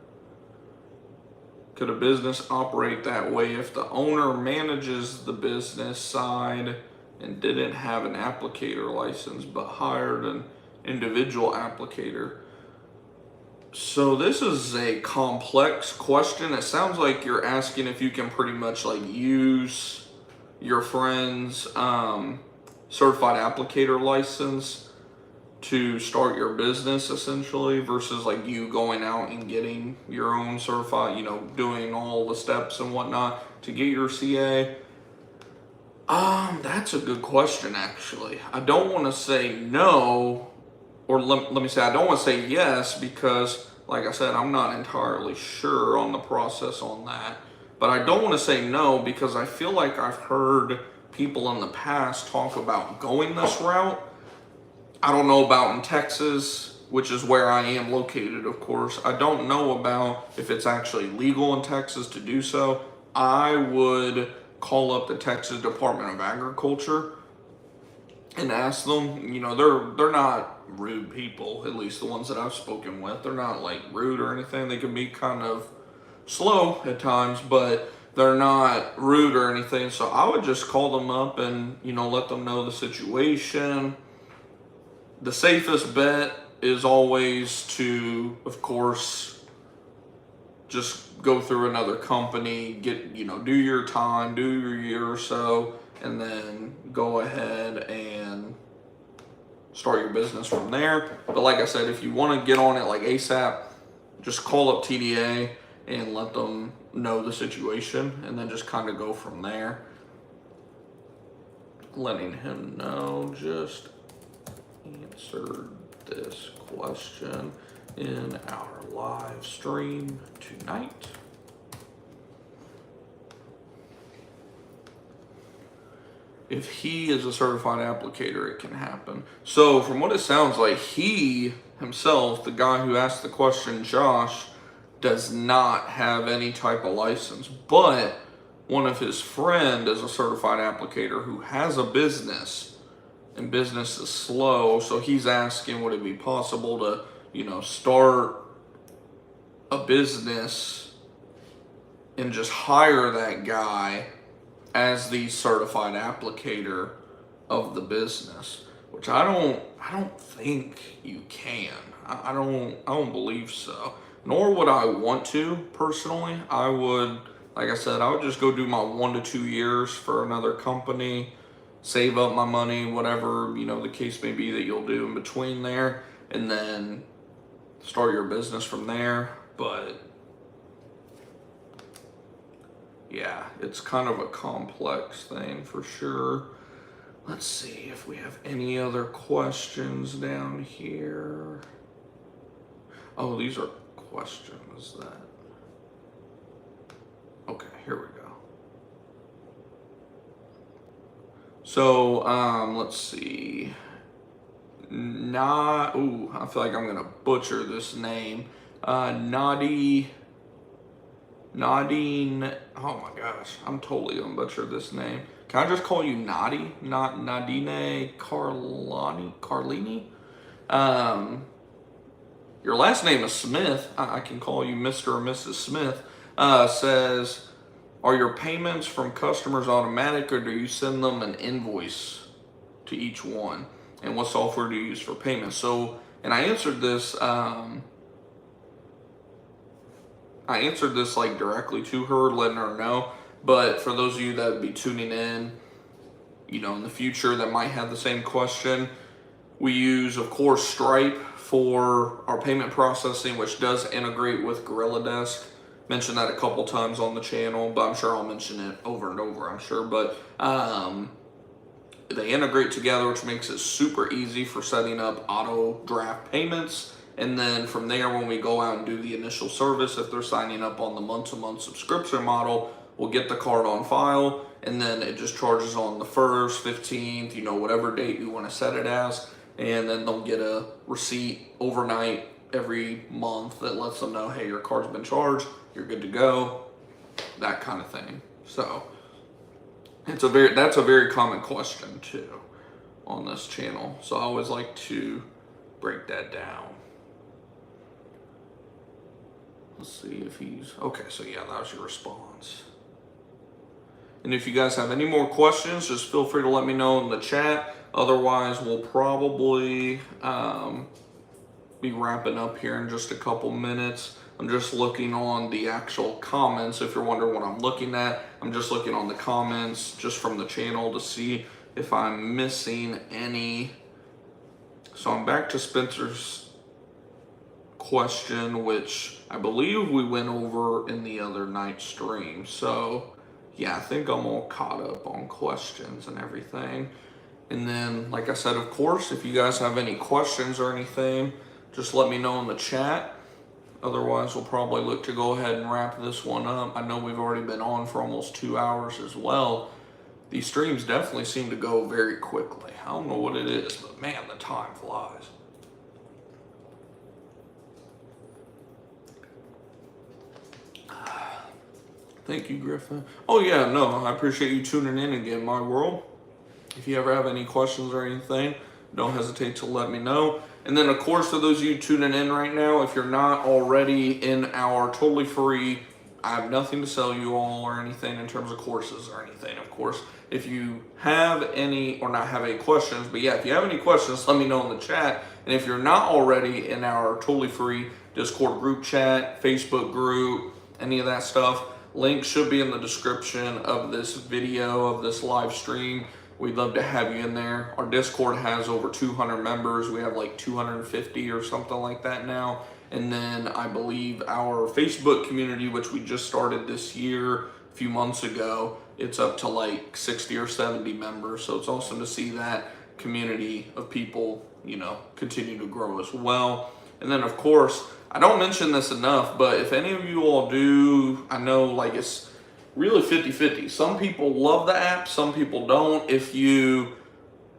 Could a business operate that way if the owner manages the business side and didn't have an applicator license but hired an individual applicator? So this is a complex question. It sounds like you're asking if you can pretty much like use your friend's certified applicator license to start your business essentially, versus like you going out and getting your own certified, doing all the steps and whatnot to get your CA. That's a good question actually. I don't want to say no, or let me say I don't want to say yes, because like I said, I'm not entirely sure on the process on that. But I don't want to say no because I feel like I've heard people in the past talk about going this route. I don't know about in Texas, which is where I am located, of course. I don't know about if it's actually legal in Texas to do so. I would call up the Texas Department of Agriculture and ask them. They're not rude people, at least the ones that I've spoken with. They're not like rude or anything. They can be kind of slow at times, but they're not rude or anything. So I would just call them up and, let them know the situation. The safest bet is always to, of course, just go through another company, do your time, do your year or so, and then go ahead and start your business from there. But like I said, if you want to get on it like ASAP, just call up TDA and let them know the situation, and then just kind of go from there. Letting him know just answered this question in our live stream tonight. If he is a certified applicator, it can happen. So from what it sounds like, he himself, the guy who asked the question, Josh, does not have any type of license, but one of his friend is a certified applicator who has a business, and business is slow. So he's asking, would it be possible to, start a business and just hire that guy as the certified applicator of the business, which I don't think you can. I don't believe so. Nor would I want to personally. I would, like I said, I would just go do my 1 to 2 years for another company, save up my money, whatever, the case may be that you'll do in between there, and then start your business from there. But yeah, it's kind of a complex thing for sure. Let's see if we have any other questions down here. Oh, these are questions that, okay, here we go. So, let's see. I feel like I'm gonna butcher this name. Nadine, oh my gosh, I'm totally gonna butcher this name. Can I just call you Nadi? Not Nadine Carlini? Your last name is Smith. I can call you Mr. or Mrs. Smith. Says, are your payments from customers automatic, or do you send them an invoice to each one? And what software do you use for payments? So, and I answered this like directly to her, letting her know. But for those of you that would be tuning in, in the future that might have the same question, we use, of course, Stripe for our payment processing, which does integrate with Gorilla Desk. Mentioned that a couple times on the channel, but I'm sure I'll mention it over and over, I'm sure. But they integrate together, which makes it super easy for setting up auto draft payments. And then from there, when we go out and do the initial service, if they're signing up on the month-to-month subscription model, we'll get the card on file and then it just charges on the 1st, 15th, you know, whatever date you want to set it as, and then they'll get a receipt overnight every month that lets them know, hey, your card's been charged, you're good to go, that kind of thing. So that's a very common question too on this channel. So I always like to break that down. Let's see if he's okay. So yeah, that was your response. And if you guys have any more questions, just feel free to let me know in the chat. Otherwise, we'll probably be wrapping up here in just a couple minutes. I'm just looking on the actual comments. If you're wondering what I'm looking at, I'm just looking on the comments just from the channel to see if I'm missing any. So I'm back to Spencer's question, which I believe we went over in the other night stream. So yeah, I think I'm all caught up on questions and everything. And then, like I said, of course, if you guys have any questions or anything, just let me know in the chat. Otherwise, we'll probably look to go ahead and wrap this one up. I know we've already been on for almost 2 hours as well. These streams definitely seem to go very quickly. I don't know what it is, but man, the time flies. Thank you, Griffin. Oh yeah, no, I appreciate you tuning in again, my world. If you ever have any questions or anything, don't hesitate to let me know. And then, of course, for those of you tuning in right now, if you're not already in our totally free, I have nothing to sell you all or anything in terms of courses or anything, of course. If you have any, or not have any questions, but yeah, if you have any questions, let me know in the chat. And if you're not already in our totally free Discord group chat, Facebook group, any of that stuff, links should be in the description of this video, of this live stream. We'd love to have you in there. Our Discord has over 200 members. We have like 250 or something like that now. And then I believe our Facebook community, which we just started this year, a few months ago, it's up to like 60 or 70 members. So it's awesome to see that community of people, you know, continue to grow as well. And then, of course, I don't mention this enough, but if any of you all do, I know like it's really 50-50. Some people love the app, some people don't. If you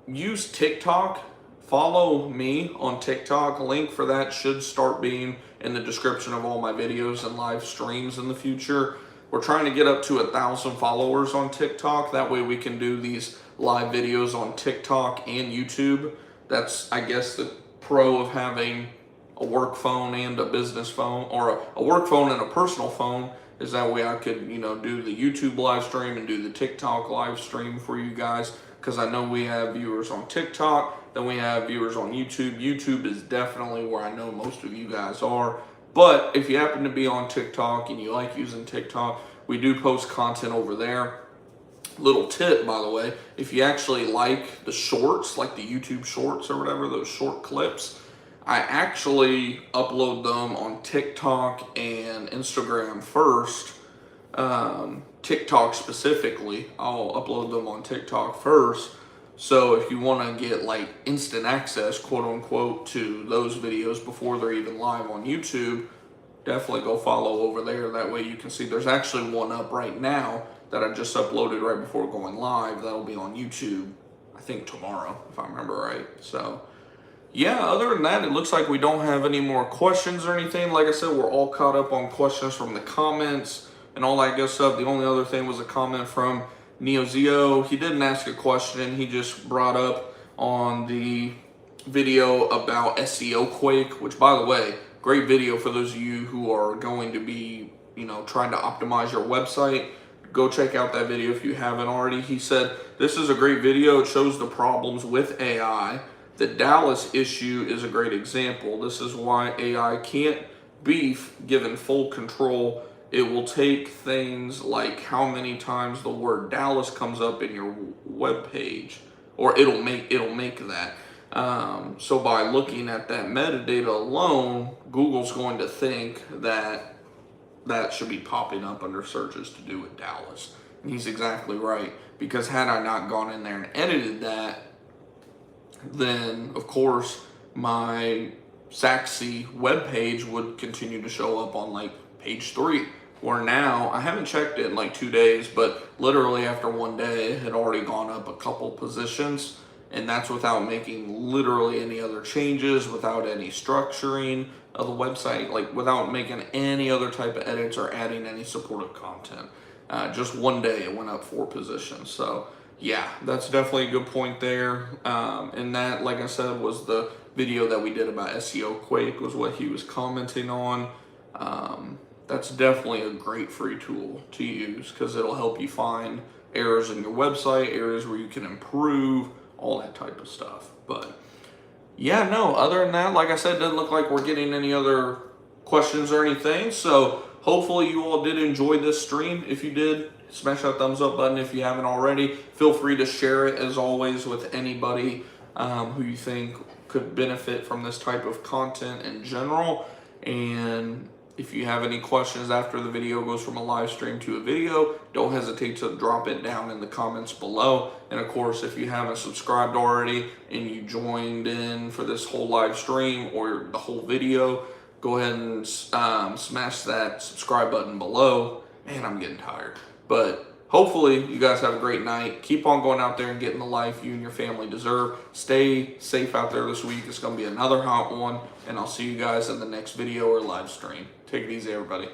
use TikTok, follow me on TikTok. Link for that should start being in the description of all my videos and live streams in the future. We're trying to get up to 1,000 followers on TikTok. That way we can do these live videos on TikTok and YouTube. That's, I guess, the pro of having a work phone and a business phone, or a work phone and a personal phone, is that way I could, you know, do the YouTube live stream and do the TikTok live stream for you guys, because I know we have viewers on TikTok, then we have viewers on YouTube. YouTube is definitely where I know most of you guys are. But if you happen to be on TikTok and you like using TikTok, we do post content over there. Little tip, by the way, if you actually like the shorts, like the YouTube shorts or whatever, those short clips, I actually upload them on TikTok and Instagram first. TikTok specifically, I'll upload them on TikTok first. So if you want to get like instant access, quote unquote, to those videos before they're even live on YouTube, definitely go follow over there. That way you can see there's actually one up right now that I just uploaded right before going live. That'll be on YouTube, I think tomorrow, if I remember right. So yeah, other than that, it looks like we don't have any more questions or anything. Like I said, we're all caught up on questions from the comments and all that good stuff. The only other thing was a comment from NeoZeo. He didn't ask a question. He just brought up on the video about SEO Quake, which, by the way, great video for those of you who are going to be, you know, trying to optimize your website. Go check out that video if you haven't already. He said, this is a great video. It shows the problems with AI. The Dallas issue is a great example. This is why AI can't be given full control. It will take things like how many times the word Dallas comes up in your web page, or it'll make that. So by looking at that metadata alone, Google's going to think that that should be popping up under searches to do with Dallas. And he's exactly right, because had I not gone in there and edited that, then of course my Saxy web page would continue to show up on like page 3. where now, I haven't checked it in like 2 days, but literally after 1 day, it had already gone up a couple positions. And that's without making literally any other changes, without any structuring of the website, like without making any other type of edits or adding any supportive content. Just 1 day it went up 4 positions. So yeah, that's definitely a good point there. And that, like I said, was the video that we did about SEO Quake, was what he was commenting on. That's definitely a great free tool to use because it'll help you find errors in your website, areas where you can improve, all that type of stuff. But yeah, no, other than that, like I said, it doesn't look like we're getting any other questions or anything. So hopefully you all did enjoy this stream. If you did, smash that thumbs up button. If you haven't already, feel free to share it as always with anybody who you think could benefit from this type of content in general. And if you have any questions after the video goes from a live stream to a video, don't hesitate to drop it down in the comments below. And of course, if you haven't subscribed already and you joined in for this whole live stream or the whole video, go ahead and smash that subscribe button below. Man, I'm getting tired. But hopefully you guys have a great night. Keep on going out there and getting the life you and your family deserve. Stay safe out there this week. It's going to be another hot one. And I'll see you guys in the next video or live stream. Take it easy, everybody.